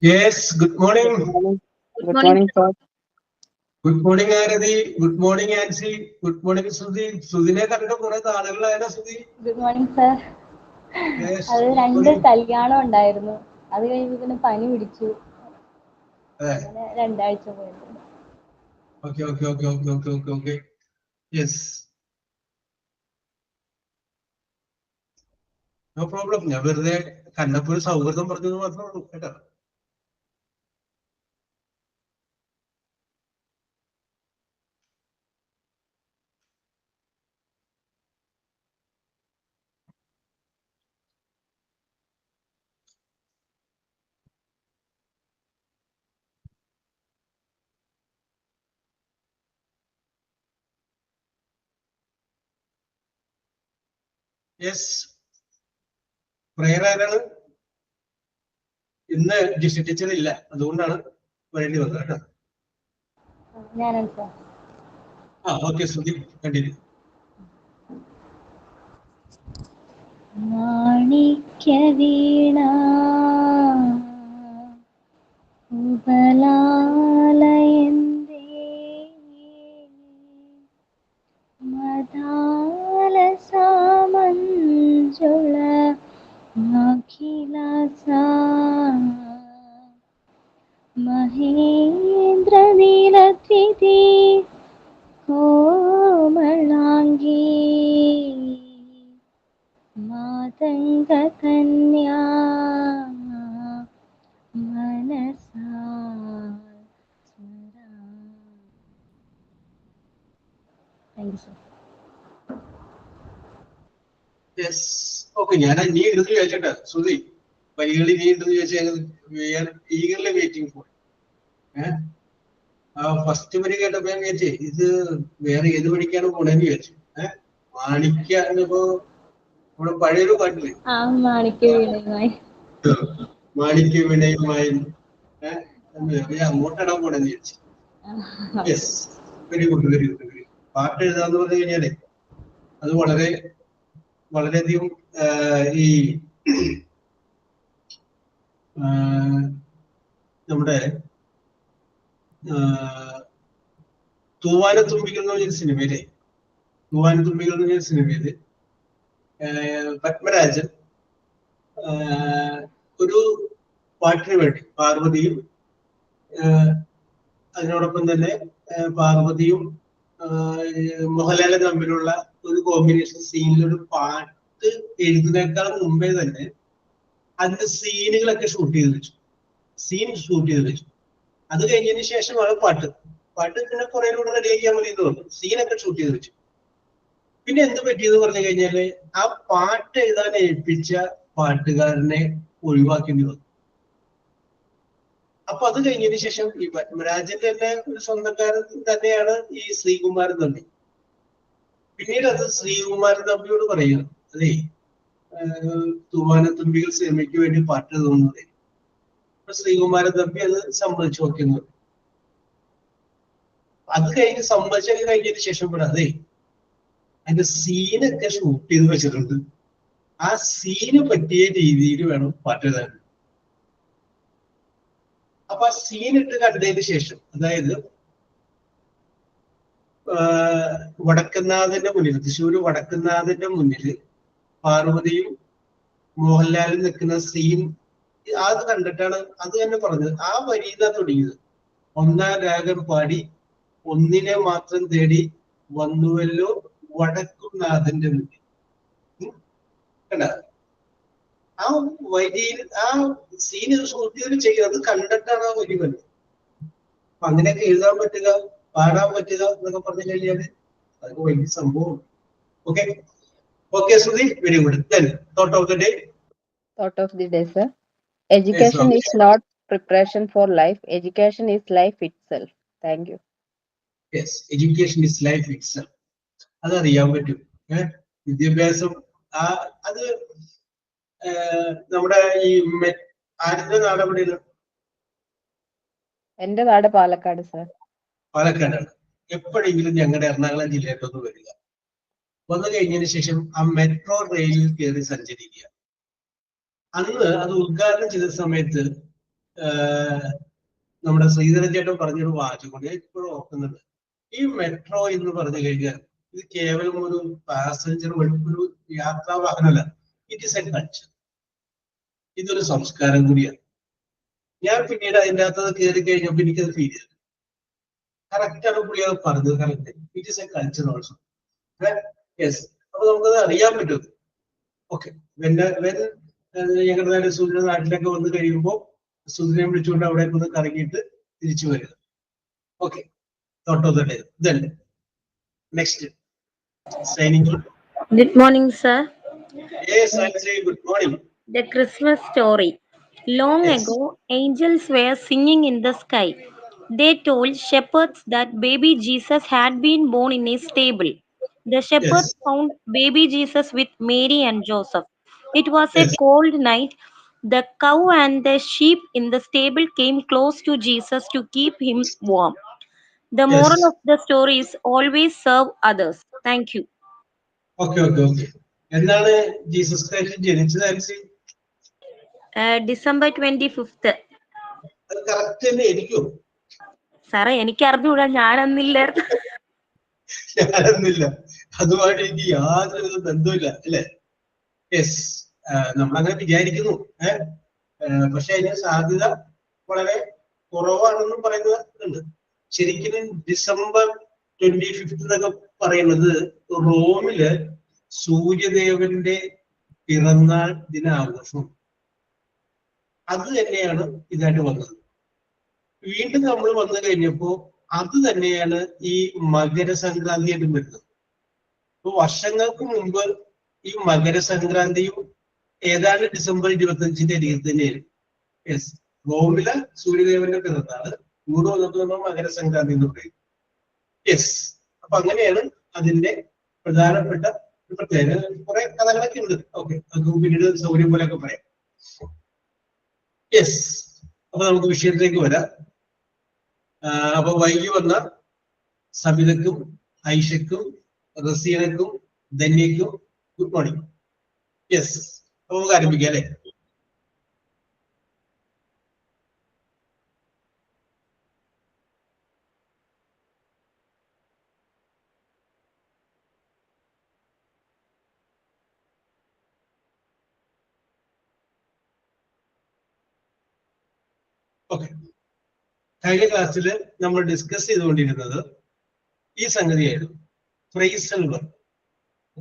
Yes, good morning. Good morning. Good Good morning. morning, sir. Good morning, Aradi. Good morning, Ansi. Good morning, Sudhi. Sudhine കണ്ടിട്ട് കുറെ നാളുകളായല്ലോ Sudhi. Good morning, sir. Yes, അത് good 2 morning. കല്യാണം ഉണ്ടായിരുന്നു. അത് കഴിഞ്ഞ് പിന്നെ പനി പിടിച്ചു. അതെ. അങ്ങനെ 2 ആഴ്ച പോയിട്ടുണ്ട്. Okay. Yes. No problem. ഞാൻ വെറുതെ കണ്ടപ്പോൾ ഒരു സൗഹൃദം പറഞ്ഞത് മാത്രമേ ഉള്ളൂ കേട്ടോ. യെസ്, പ്രേയർ ആരാണ്? ഇന്ന് ജിഷി ടീച്ചർ ഇല്ല, അതുകൊണ്ടാണ് വരേണ്ടി വന്നത് കേട്ടോ. ഞാനാണ് സർ. Okay Sudhi continue. മാണിക്യ വീണ ഉപലാലയന്തേ മദാലസാമഞ്ജുള അഖിലാസ മഹേന്ദ്ര നീലദ്വിതി കോമളാംഗീ മാതംഗ കന്യാ മനസാ സ്മരാ. Thank you sir. Yes, okay. ഞാൻ നീ ഇടുന്ന് ചോദിച്ചോട്ടെ സുധി, വരികൾ നീ ഇടുന്ന് ചോദിച്ചാൽ ഈഗർലി വെയിറ്റിംഗ് ഫോർ. ഫസ്റ്റ് വരി കേട്ടപ്പോ ഞാൻ വിചാരിച്ചേ ഇത് വേറെ ഏത് വഴിക്കാണ് പോണെന്ന് വിചാരിച്ചു. മാണിക്യ എന്നിപ്പോ നമ്മുടെ പഴയൊരു പാട്ടില്ലേ, മാണിക്യ വീണയുമായി മാണിക്യ വിനയുമായി അങ്ങോട്ടിടാൻ പോണെന്ന് വിചാരിച്ചു. Yes, very good. പാട്ട് എഴുതാന്ന് പറഞ്ഞു കഴിഞ്ഞാലേ അത് വളരെയധികം ഈ നമ്മുടെ തൂവാനത്തുമ്പികൾ എന്ന് പറഞ്ഞൊരു സിനിമയിലെ പത്മരാജൻ ഒരു പാട്ടിന് വേണ്ടി പാർവതിയും അതിനോടൊപ്പം തന്നെ പാർവതിയും മോഹൻലാലും തമ്മിലുള്ള ഒരു കോമ്പിനേഷൻ സീനിൽ ഒരു പാട്ട് എഴുതുന്നേക്കാൾ മുമ്പേ തന്നെ അതിന്റെ സീനുകളൊക്കെ ഷൂട്ട് ചെയ്ത് വെച്ചു. അത് കഴിഞ്ഞതിന് ശേഷമാണ് പാട്ട് പിന്നെ കുറെ കൂടെ റെഡി ആക്കിയാൽ മതി എന്ന് പറഞ്ഞു. സീനൊക്കെ ഷൂട്ട് ചെയ്ത് വെച്ചു. പിന്നെ എന്ത് പറ്റിയെന്ന് പറഞ്ഞു കഴിഞ്ഞാല് ആ പാട്ട് എഴുതാൻ ഏൽപ്പിച്ച പാട്ടുകാരനെ ഒഴിവാക്കേണ്ടി വന്നു. അപ്പൊ അത് കഴിഞ്ഞതിന് ശേഷം ഈ പത്മരാജന്റെ തന്നെ ഒരു സ്വന്തക്കാരൻ തന്നെയാണ് ഈ ശ്രീകുമാരൻ തമ്പി. പിന്നീട് അത് ശ്രീകുമാരൻ തമ്പിയോട് പറയുന്നു, അതെ തൂവാനത്തുമ്പികൾ സിനിമയ്ക്ക് വേണ്ടി പാട്ട് എഴുതുന്നത്. അപ്പൊ ശ്രീകുമാരൻ തമ്പി അത് സമ്മതിച്ചു നോക്കുന്നത്. അത് കഴിഞ്ഞതിന് ശേഷം കൂടെ അതെ അതിന്റെ സീനൊക്കെ ഷൂട്ട് ചെയ്ത് വെച്ചിട്ടുണ്ട്. ആ സീന് പറ്റിയ രീതിയിൽ വേണം പാട്ട് എഴുതാൻ. അപ്പൊ ആ സീനിട്ട് കണ്ടതിന് ശേഷം, അതായത് വടക്കുന്നാഥന്റെ മുന്നിൽ, തൃശ്ശൂര് വടക്കുന്നാഥന്റെ മുന്നിൽ പാർവതിയും മോഹൻലാലും നിൽക്കുന്ന സീൻ അത് കണ്ടിട്ടാണ് അത് തന്നെ പറഞ്ഞത്. ആ വരിയിലാ തുടങ്ങിയത്. ഒന്നാം രാഗം പാടി ഒന്നിനെ മാത്രം തേടി വന്നുവല്ലോ വടക്കുന്നാഥന്റെ മുന്നിൽ. കണ്ട ആ വരിയിൽ ആ സീൻ ഷൂട്ട് ചെയ്യുന്നത് കണ്ടിട്ടാണ് ആ വരി വന്നത്. അപ്പൊ അങ്ങനെയൊക്കെ എഴുതാൻ പറ്റുക, പാടാൻ പറ്റുക എന്നൊക്കെ പറഞ്ഞു കഴിഞ്ഞാല് അതൊക്കെ വലിയ സംഭവം. Okay Sudhi, very good. Then thought of the day. Thought of the day, sir. Education is not preparation for life. Education is life itself. Thank you. Yes, education is life itself. അതറിയാൻ പറ്റും. വിദ്യാഭ്യാസം അത് നമ്മുടെ ഈ ആരുടെ നാട് എവിടെയാണ്? എന്റെ നാട് പാലക്കാട്, സർ. പാലക്കാടാണ്. എപ്പോഴെങ്കിലും ഞങ്ങളുടെ എറണാകുളം ജില്ലയിലൊന്ന് വരിക. വന്നു കഴിഞ്ഞതിന് ശേഷം ആ മെട്രോ റെയിലിൽ കയറി സഞ്ചരിക്കുക. അന്ന് അത് ഉദ്ഘാടനം ചെയ്ത സമയത്ത് നമ്മുടെ ശ്രീധരൻ ചേട്ടൻ പറഞ്ഞൊരു വാചകം ഞാൻ ഇപ്പോഴും ഓർക്കുന്നുണ്ട്. ഈ മെട്രോ എന്ന് പറഞ്ഞു കഴിഞ്ഞാൽ ഇത് കേവലം ഒരു പാസഞ്ചർ ഒരു യാത്രാ വാഹനമല്ല. It is a culture. ഇതൊരു സംസ്കാരം കൂടിയാണ്. ഞാൻ പിന്നീട് അതിൻ്റെ അകത്ത് കയറി കഴിഞ്ഞപ്പോൾ എനിക്കത് ഫീൽ ചെയ്തു. കറക്റ്റാണ് പുള്ളി അത് പറഞ്ഞത്. Correct. It is a culture also. Yes. അപ്പൊ നമുക്കത് അറിയാൻ പറ്റും. ഓക്കെ. ഞങ്ങളുടെ സുധിര നാട്ടിലൊക്കെ വന്ന് കഴിയുമ്പോൾ സുധിനെ വിളിച്ചുകൊണ്ട് അവിടെ ഒന്ന് കറങ്ങിയിട്ട് തിരിച്ചു വരിക. Okay. Thought of the day. Then next signing. Good morning, sir. Yes, I'll say good morning. The Christmas story. Long Yes. ago, angels were singing in the sky. They told shepherds that baby Jesus had been born in a stable. The shepherds Yes. found baby Jesus with Mary and Joseph. It was a Yes. cold night. The cow and the sheep in the stable came close to Jesus to keep him warm. The Yes. moral of the story is always serve others. Thank you. Okay okay okay. എന്നാണ് Jesus Christ ജനിച്ചത്? Ancy December 25th. അത് correct തന്നെ ആയിരിക്കും. സാറേ എനിക്ക് അറിഞ്ഞൂടാ, ഞാനന്നില്ലായിരുന്നു. ഞാനൊന്നുമില്ല, അതുമായിട്ട് എനിക്ക് യാതൊരു ബന്ധവുമില്ല അല്ലെ? യെസ്, നമ്മളങ്ങനെ വിചാരിക്കുന്നു. പക്ഷെ അതിന് സാധ്യത വളരെ കുറവാണെന്നും പറയുന്നുണ്ട്. ശരിക്കും ഡിസംബർ 25 എന്നൊക്കെ പറയുന്നത് റോമില് സൂര്യദേവന്റെ പിറന്നാൾ ദിനാഘോഷം. അത് തന്നെയാണ് ഇതായിട്ട് വന്നത്. വീണ്ടും നമ്മൾ വന്നു കഴിഞ്ഞപ്പോ അത് തന്നെയാണ് ഈ മകരസംക്രാന്തിയായിട്ട് വരുന്നത്. അപ്പൊ വർഷങ്ങൾക്ക് മുമ്പ് ഈ മകരസംക്രാന്തിയും ഏതാണ്ട് ഡിസംബർ 25-ന്റെ അരികെ തന്നെയായിരുന്നു. യെസ്, റോമിലെ സൂര്യദേവന്റെ പിറന്നാള് കൂടെ വന്നപ്പോൾ നമ്മൾ മകരസംക്രാന്തി എന്ന് പറയും. യെസ്, അപ്പൊ അങ്ങനെയാണ് അതിന്റെ പ്രധാനപ്പെട്ട പ്രത്യേകത. കുറെ കഥകളൊക്കെ ഉണ്ട്. ഓക്കെ, അത് പിന്നീട് സൗകര്യം പോലെയൊക്കെ പറയാം. യെസ്, അപ്പൊ നമുക്ക് വിഷയത്തിലേക്ക് വരാം. അപ്പൊ വൈകി വന്ന സബിതക്കും ഐഷക്കും റസീനക്കും ധന്യക്കും ഗുഡ് മോർണിംഗ്. യെസ്, അപ്പൊ നമുക്ക് ആരംഭിക്കാം അല്ലെ? ഓക്കെ, കഴിഞ്ഞ ക്ലാസ്സിൽ നമ്മൾ ഡിസ്കസ് ചെയ്തുകൊണ്ടിരുന്നത് ഈ സംഗതിയായിരുന്നു, ഫ്രേസ് ആൻഡ് വെർബ്.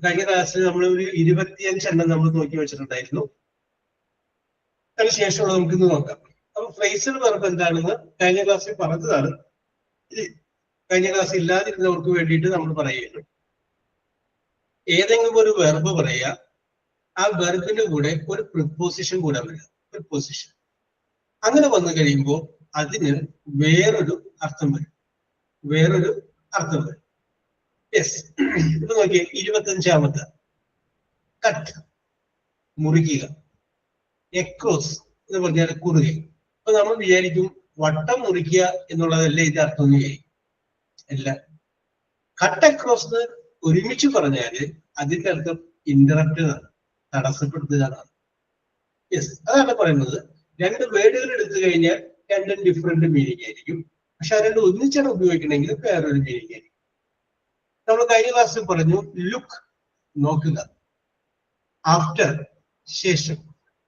കഴിഞ്ഞ ക്ലാസ്സിൽ നമ്മൾ ഒരു 25 എണ്ണം നമ്മൾ നോക്കി വെച്ചിട്ടുണ്ടായിരുന്നു. അതിനുശേഷമുള്ള നമുക്ക് ഇന്ന് നോക്കാം. അപ്പൊ ഫ്രേസ് ആൻഡ് വെർബ് എന്താണെന്ന് കഴിഞ്ഞ ക്ലാസ്സിൽ പറഞ്ഞതാണ്. കഴിഞ്ഞ ക്ലാസ് ഇല്ലാതിരുന്നവർക്ക് വേണ്ടിയിട്ട് നമ്മൾ പറയുന്നു. ഏതെങ്കിലും ഒരു വെർബ് പറയുക, ആ വെർബിന്റെ കൂടെ ഒരു പ്രിപ്പോസിഷൻ കൂടെ വരിക. പ്രിപ്പോസിഷൻ അങ്ങനെ വന്നു കഴിയുമ്പോൾ അതിന് വേറൊരു അർത്ഥം വരും. വേറൊരു അർത്ഥം വരും. യെസ്, ഇപ്പൊ നോക്കിയേ 25-ാമത്തെ കട്ട്, മുറിക്കുക. എക്രോസ് എന്ന് പറഞ്ഞാൽ കുറുകെ. അപ്പൊ നമ്മൾ വിചാരിക്കും വട്ടം മുറിക്കുക എന്നുള്ളതല്ലേ ഇത് അർത്ഥം എന്ന് വിചാരിക്കും. അല്ല, കട്ട് അക്രോസ് ഒരുമിച്ച് പറഞ്ഞാല് അതിന്റെ അർത്ഥം ഇന്ററപ്റ്റ് എന്നാണ്, തടസ്സപ്പെടുത്തുക എന്നാണ്. യെസ്, അതാണ് പറയുന്നത്. രണ്ട് വേർഡുകൾ എടുത്തു കഴിഞ്ഞാൽ രണ്ടും ഡിഫറെന്റ് മീനിങ് ആയിരിക്കും. പക്ഷെ അത് രണ്ടും ഒന്നിച്ചാണ് ഉപയോഗിക്കണമെങ്കിൽ വേറൊരു മീനിങ് ആയിരിക്കും. നമ്മൾ കഴിഞ്ഞ ക്ലാസ്സിൽ പറഞ്ഞു ലുക്ക്, നോക്കുക. ആഫ്റ്റർ, ശേഷം.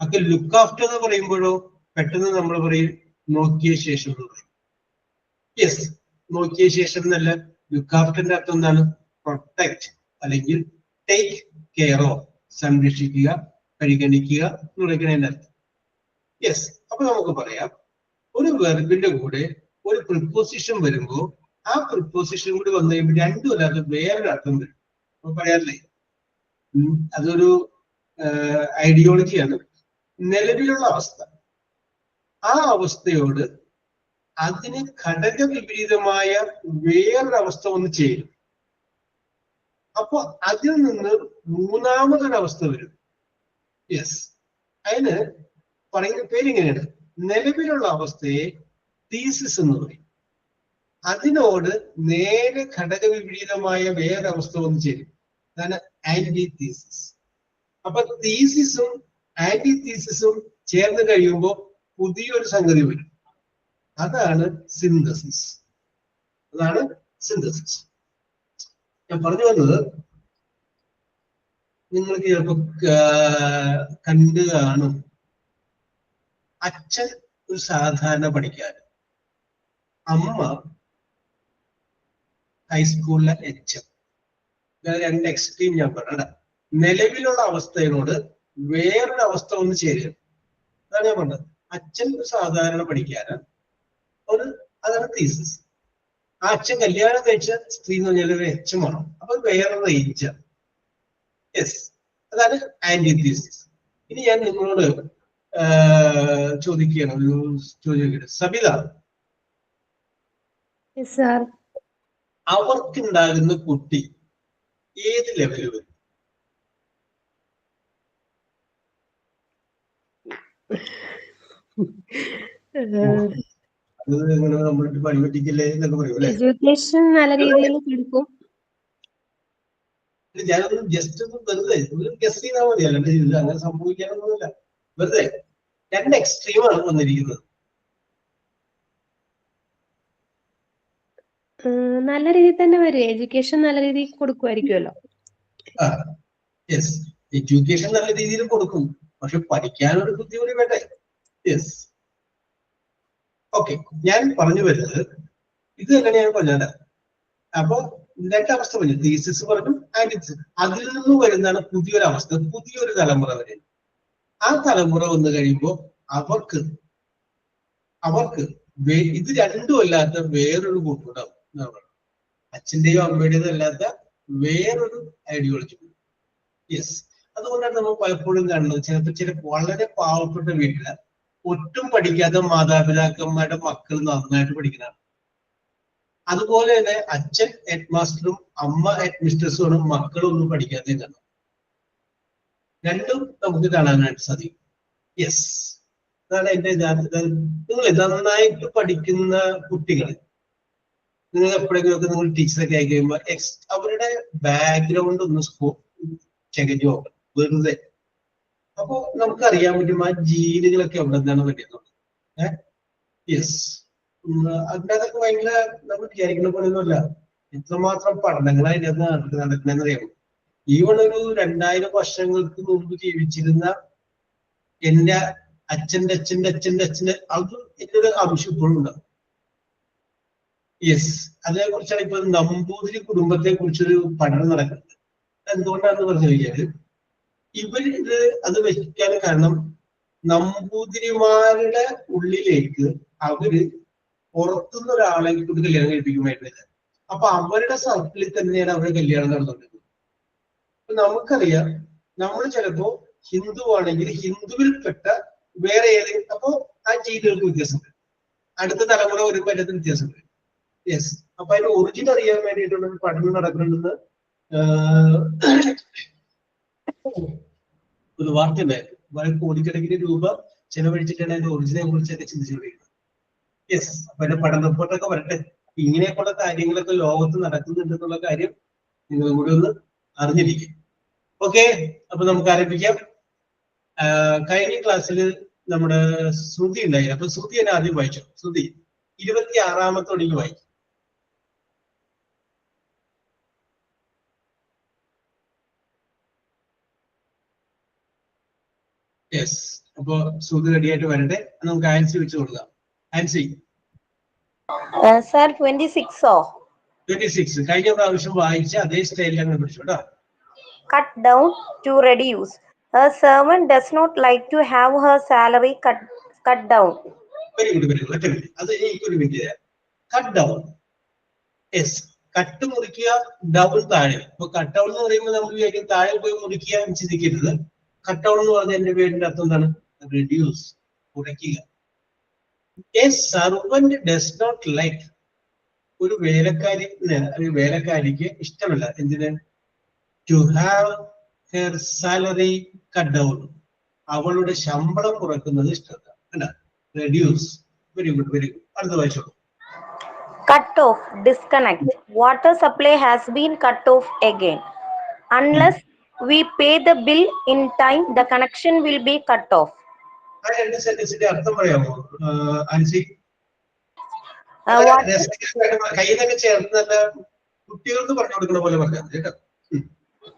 ഒക്കെ ലുക്ക് ആഫ്റ്റർ എന്ന് പറയുമ്പോഴോ പെട്ടെന്ന് നമ്മൾ പറയും നോക്കിയ ശേഷം എന്ന് പറയും. യെസ്, നോക്കിയ ശേഷം എന്നല്ല. ലുക്ക് ആഫ്റ്ററിന്റെ അർത്ഥം എന്താണ്? പ്രൊട്ടക്ട് അല്ലെങ്കിൽ ടേക്ക് കെയർ ഓഫ്, സംരക്ഷിക്കുക, പരിഗണിക്കുക എന്നുള്ളതിന്റെ അർത്ഥം. യെസ്, അപ്പൊ നമുക്ക് പറയാം ഒരു വെർബിന്റെ കൂടെ ഒരു പ്രിപ്പോസിഷൻ വരുമ്പോ ആ പ്രിപ്പോസിഷൻ കൂടി വന്നു കഴിയുമ്പോൾ രണ്ടും അല്ലാതെ വേറൊരു അർത്ഥം വരും. അപ്പൊ പറയാറില്ലേ, അതൊരു ഐഡിയോളജിയാണ്. നിലവിലുള്ള അവസ്ഥ, ആ അവസ്ഥയോട് അതിന് ഘടക വിപരീതമായ വേറൊരവസ്ഥ ഒന്ന് ചേരും. അപ്പൊ അതിൽ നിന്ന് മൂന്നാമതൊരവസ്ഥ വരും. യെസ്, അതിന് പറയുന്ന പേരിങ്ങനെയാണ്. നിലവിലുള്ള അവസ്ഥയെ തീസിസ് എന്ന് പറയും. അതിനോട് നേരെ ഘടക വിപരീതമായ വേറൊരവസ്ഥ വന്ന് ചേരും. അതാണ് ആന്റി തീസിസ്. അപ്പൊ തീസിസും ആന്റി തീസിസും ചേർന്ന് കഴിയുമ്പോൾ പുതിയൊരു സംഗതി വരും. അതാണ് സിന്തസിസ്. അതാണ് സിന്തസിസ്. ഞാൻ പറഞ്ഞു വന്നത്, നിങ്ങൾക്ക് ചിലപ്പോ കണ്ടു കാണും, അച്ഛൻ ഒരു സാധാരണ പഠിക്കാൻ, അമ്മ ഹൈസ്കൂളിലെ HM. രണ്ട് എക്സ്ട്രീം ഞാൻ പറഞ്ഞ നിലവിലുള്ള അവസ്ഥയോട് വേറൊരു അവസ്ഥ ഒന്ന് ചേരുക. അതാണ് ഞാൻ പറഞ്ഞത്. അച്ഛൻ ഒരു സാധാരണ പഠിക്കാനാണ്, അതാണ് തീസിസ്. ആ അച്ഛൻ കല്യാണം കഴിച്ച സ്ത്രീ എന്ന് പറഞ്ഞാൽ ഒരു HM ആണ്. അപ്പൊ വേറെ റേഞ്ചാണ്. യെസ്, അതാണ് ആന്റിതീസിസ്. ഇനി ഞാൻ നിങ്ങളോട് ചോദിക്കുകയാണ്, ഒരു ചോദ്യം. സബിത, അവർക്കുണ്ടാകുന്ന കുട്ടി ഏത് ലെവലിൽ വരും? അത് നിങ്ങൾ നമ്മളിട്ട് പണിപറ്റിക്കില്ലേ എന്നൊക്കെ പറയും അല്ലെ? എഡ്യൂക്കേഷൻ നല്ല രീതിയിൽ കൊടുക്കും. ഞാനൊന്ന് ജസ്റ്റ് ഒന്ന് വെറുതെ ഒരു ഗസ് ചെയ്താൽ മതി, അല്ലാണ്ട് ഇത് അങ്ങനെ സംഭവിക്കാനൊന്നുമില്ല. വെറുതെ രണ്ട് എക്സ്ട്രീമാണ് വന്നിരിക്കുന്നത്. നല്ല രീതിയിൽ തന്നെ വരും. എഡ്യൂക്കേഷൻ നല്ല രീതിയിൽ കൊടുക്കുമായിരിക്കുമല്ലോ. യെസ്, എഡ്യൂക്കേഷൻ നല്ല രീതിയിൽ കൊടുക്കും, പക്ഷെ പഠിക്കാനൊരു ബുദ്ധി കൂടി വേണ്ടേ? Yes, okay. ഞാൻ പറഞ്ഞു വരുന്നത് ഇത് തന്നെ ഞാൻ പറഞ്ഞത്. അപ്പൊ രണ്ടവസ്ഥ പറഞ്ഞു, തീസിസ് പറഞ്ഞു, ആന്റിതീസിസ്. അതിൽ നിന്ന് വരുന്നതാണ് പുതിയൊരു അവസ്ഥ, പുതിയൊരു തലമുറ വരെ. ആ തലമുറ വന്നു കഴിയുമ്പോൾ അവർക്ക് ഇത് രണ്ടും അല്ലാത്ത വേറൊരു കൂട്ടുണ്ടാവും. അച്ഛന്റെയോ അമ്മയുടേതോ അല്ലാത്ത വേറൊരു ഐഡിയോളജി. യെസ്, അതുകൊണ്ടാണ് നമ്മൾ പലപ്പോഴും കാണുന്നത്, ചില വളരെ പാവപ്പെട്ട വീട്ടില് ഒട്ടും പഠിക്കാത്ത മാതാപിതാക്കന്മാരുടെ മക്കൾ നന്നായിട്ട് പഠിക്കുന്നതാണ്. അതുപോലെ തന്നെ അച്ഛൻ ഹെഡ് മാസ്റ്ററും അമ്മ ഹെഡ് മിസ്റ്റേഴ്സും മക്കളൊന്നും പഠിക്കാത്തേ കാണും. രണ്ടും നമുക്ക് കാണാനായിട്ട് സാധിക്കും. യെസ്, അതാണ് എന്റെ നിങ്ങൾ നന്നായിട്ട് പഠിക്കുന്ന കുട്ടികൾ, നിങ്ങൾ എപ്പോഴെങ്കിലുമൊക്കെ നിങ്ങൾ ടീച്ചറൊക്കെ ആയി കഴിയുമ്പോൾ അവരുടെ ബാക്ക്ഗ്രൗണ്ട് ഒന്ന് ചെകഞ്ഞു നോക്കണം വെറുതെ. അപ്പൊ നമുക്കറിയാൻ പറ്റും ആ ജീനുകളൊക്കെ എവിടെ നിന്നാണ് പറ്റുന്നത്. യെസ്, അതിനകത്തൊക്കെ ഭയങ്കര നമ്മൾ വിചാരിക്കുന്ന പോലെ ഒന്നുമല്ല. എത്രമാത്രം പഠനങ്ങൾ അതിനകത്ത് നടക്കണമെന്നറിയാമോ? ഈവൺ ഒരു 2000 വർഷങ്ങൾക്ക് മുമ്പ് ജീവിച്ചിരുന്ന എന്റെ അച്ഛന്റെ അത് എന്റെ ഒരു ആവശ്യം ഇപ്പോഴും ഉണ്ടാവും. യെസ്, അതിനെ കുറിച്ചാണ് ഇപ്പൊ നമ്പൂതിരി കുടുംബത്തെ കുറിച്ചൊരു പഠനം നടക്കുന്നത്. എന്തുകൊണ്ടാണെന്ന് പറഞ്ഞു കഴിഞ്ഞാല് ഇവരിത് അത് വെക്കാൻ കാരണം നമ്പൂതിരിമാരുടെ ഉള്ളിലേക്ക് അവര് പുറത്തുനിന്ന് ഒരാളെ കൊണ്ട് കല്യാണം കഴിപ്പിക്കുമായിട്ടില്ല. അപ്പൊ അവരുടെ സർക്കിളിൽ തന്നെയാണ് അവരുടെ കല്യാണം നടന്നുകൊണ്ടിരുന്നത്. അപ്പൊ നമുക്കറിയാം, നമ്മൾ ചിലപ്പോ ഹിന്ദു ആണെങ്കിൽ ഹിന്ദുവിൽപ്പെട്ട വേറെ ഏതെങ്കിലും, അപ്പോ ആ ജീനുകൾക്ക് വ്യത്യാസമുണ്ട്, അടുത്ത തലമുറ വരുമ്പോൾ അതിനകത്ത് വ്യത്യാസമുണ്ട്. യെസ്, അപ്പൊ അതിന്റെ ഒറിജിൻ അറിയാൻ വേണ്ടിയിട്ടുള്ള ഒരു പഠനം നടക്കുന്നുണ്ടെന്ന് ഒരു വാർത്ത ഉണ്ടായിരുന്നു. വളരെ കോടിക്കണക്കിന് രൂപ ചെലവഴിച്ചിട്ടാണ് അതിന്റെ ഒറിജിനെ കുറിച്ചൊക്കെ ചിന്തിച്ചുകൊണ്ടിരിക്കുന്നത്. യെസ്, അപ്പൊ അതിന്റെ പഠന റിപ്പോർട്ടൊക്കെ വരട്ടെ. ഇങ്ങനെയൊക്കെയുള്ള കാര്യങ്ങളൊക്കെ ലോകത്ത് നടക്കുന്നുണ്ടെന്നുള്ള കാര്യം നിങ്ങൾ കൂടി ഒന്ന് അറിഞ്ഞിരിക്കും. ഓക്കെ, അപ്പൊ നമുക്ക് ആരംഭിക്കാം. കഴിഞ്ഞ ക്ലാസ്സിൽ നമ്മുടെ ശ്രുതി ഉണ്ടായി. അപ്പൊ ശ്രുതി എന്നെ ആദ്യം വായിച്ചു. ശ്രുതി 26-ാമത്തോടേക്ക് വായിക്കും. യെസ്, അപ്പൊ ശ്രുതി റെഡിയായിട്ട് വരട്ടെ. നമുക്ക് ആൻസി വെച്ച് കൊടുക്കാം. ആൻസി Sir, 26 26 കഴിഞ്ഞ പ്രാവശ്യം വായിച്ച അതേ സ്റ്റൈലിൽ അങ്ങനെ പിടിച്ചു കേട്ടോ. cut down to reduce. A servant does not like to have her salary cut down. Very good, very good. അത് എനിക്കൊരു minute. Cut down. Yes, cut മുറിക്കുക, ഡൗൺ താഴെ. അപ്പൊ കട്ട് ഡൗൺ എന്ന് പറയുമ്പോൾ നമ്മൾ വിചാരിക്കും താഴെ പോയി മുറിക്കുക എന്ന് ചിന്തിക്കരുത്. കട്ട് ഡൗൺ എന്ന് പറഞ്ഞ എന്റെ പേരിന്റെ അർത്ഥം എന്താണ്? റെഡ്യൂസ്, കുറയ്ക്കുക. A servant does not like, ഒരു വേലക്കാരിക്ക് ഇഷ്ടമല്ല എന്തിന്? To have her salary cut down, അവളുടെ ശമ്പളം കുറയ്ക്കുന്നത് ഇഷ്ടമല്ല. Reduce. Very good, very good. അടുത്ത വായിച്ചോളൂ. Cut off, disconnect. Water supply has been cut off again. Unless we pay the bill in time, the connection will be cut off. ആ 2 സെന്റൻസിന്റെ അർത്ഥം പറയാമോ ആൻസി? കയ്യിലൊക്കെ ചേർത്ത് നല്ല കുട്ടികൾക്ക് പറഞ്ഞു കൊടുക്കുന്ന പോലെ പറഞ്ഞാൽ കേട്ടോ.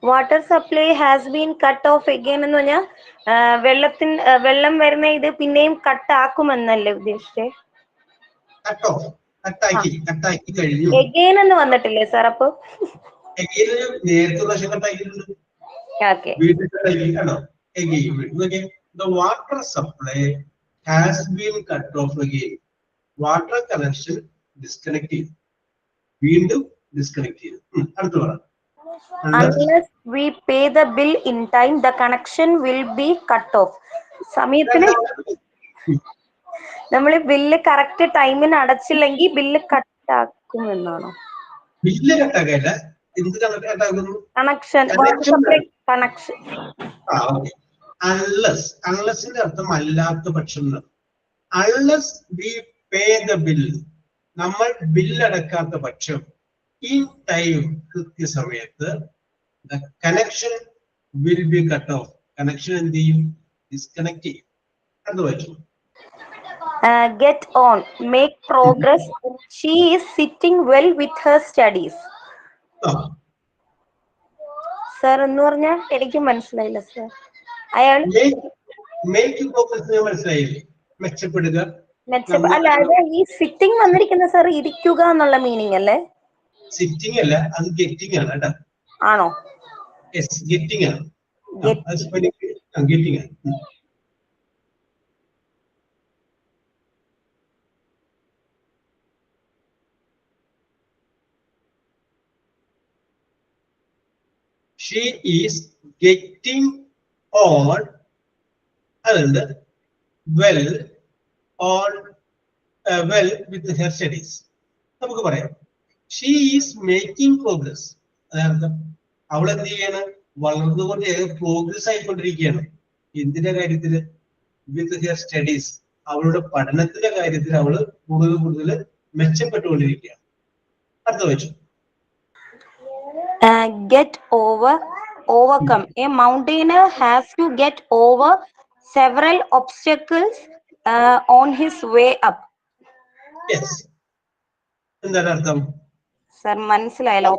Water supply has been cut off again എന്ന് പറഞ്ഞാൽ വെള്ളം വരുന്ന ഇത് പിന്നെയും കട്ട് ആക്കുമെന്നല്ലേ ഉദ്ദേശിച്ചേ? കട്ടാക്കി കഴിഞ്ഞു. എഗെയിൻ എന്ന് വന്നിട്ടില്ലേ സാർ? അപ്പൊ നേരത്തെ പ്രാവശ്യം കട്ടാക്കിയിട്ടുണ്ട്. വീട്ടിൽ കട്ടാക്കിയാണോ? The water supply has been cut off again. Water connection disconnected. വീണ്ടും ഡിസ്കണക്ട് ചെയ്തു. അടുത്ത് പറ. Unless we pay the bill in time, the connection will be cut off. സമയത്തിന് നമ്മൾ ബില്ല് കറക്റ്റ് ടൈമിന് അടച്ചില്ലെങ്കിൽ ബില്ല് കട്ടാക്കും എന്നാണോ? ബില്ല് കട്ടാക്കല്ല, എന്ത് കട്ടാക്കുന്നു? കണക്ഷൻ. കണക്ഷൻ. അൺലെസിന്റെ അർത്ഥം അല്ലാത്ത പക്ഷം. Unless V pay the bill, നമ്മൾ ബില്ല് അടക്കാത്ത പക്ഷം, ഈ ടൈം കൃത്യസമയത്ത് the connection will be cut off. Connection എന്ത് ചെയ്യും? ഡിസ്കണക്ട് ചെയ്യും. അത് വായിച്ചു. Get on, make progress. She is sitting well with her studies. Sir എന്ന് പറഞ്ഞാൽ എനിക്ക് മനസ്സിലായില്ല സർ. അയാൾ മനസ്സിലായില്ലേ? മെച്ചപ്പെടുക. അല്ല, അത് ഈ സിറ്റിംഗ് വന്നിരിക്കുന്ന സാർ ഇരിക്കുക എന്നുള്ള മീനിങ് അല്ലേ? സിറ്റിംഗ് അല്ല, അത് ഗെറ്റിംഗ് ആണ് കേട്ടോ. ആണോ? യെസ്, ഗെറ്റിംഗ് ആണ്. ഗെറ്റിംഗ് ആണ്. She is getting on and well with her studies. നമുക്ക് പറയാം she is making progress. അതായത് അവൾ എന്ത് ചെയ്യാണ്? വളർന്നുകൊണ്ട് പ്രോഗ്രസ് ആയിക്കൊണ്ടിരിക്കുകയാണ്. എന്തിന്റെ കാര്യത്തില്? വിത്ത് ഹെയർ സ്റ്റഡീസ്. അവളുടെ പഠനത്തിന്റെ കാര്യത്തിൽ അവള് കൂടുതൽ മെച്ചപ്പെട്ടുകൊണ്ടിരിക്കുകയാണ്. അടുത്ത വെച്ചു. Get over, overcome. A mountaineer has to get over several obstacles on his way up. Yes. എന്താണ് അർത്ഥം? സർ മനസ്സിലായല്ലോ.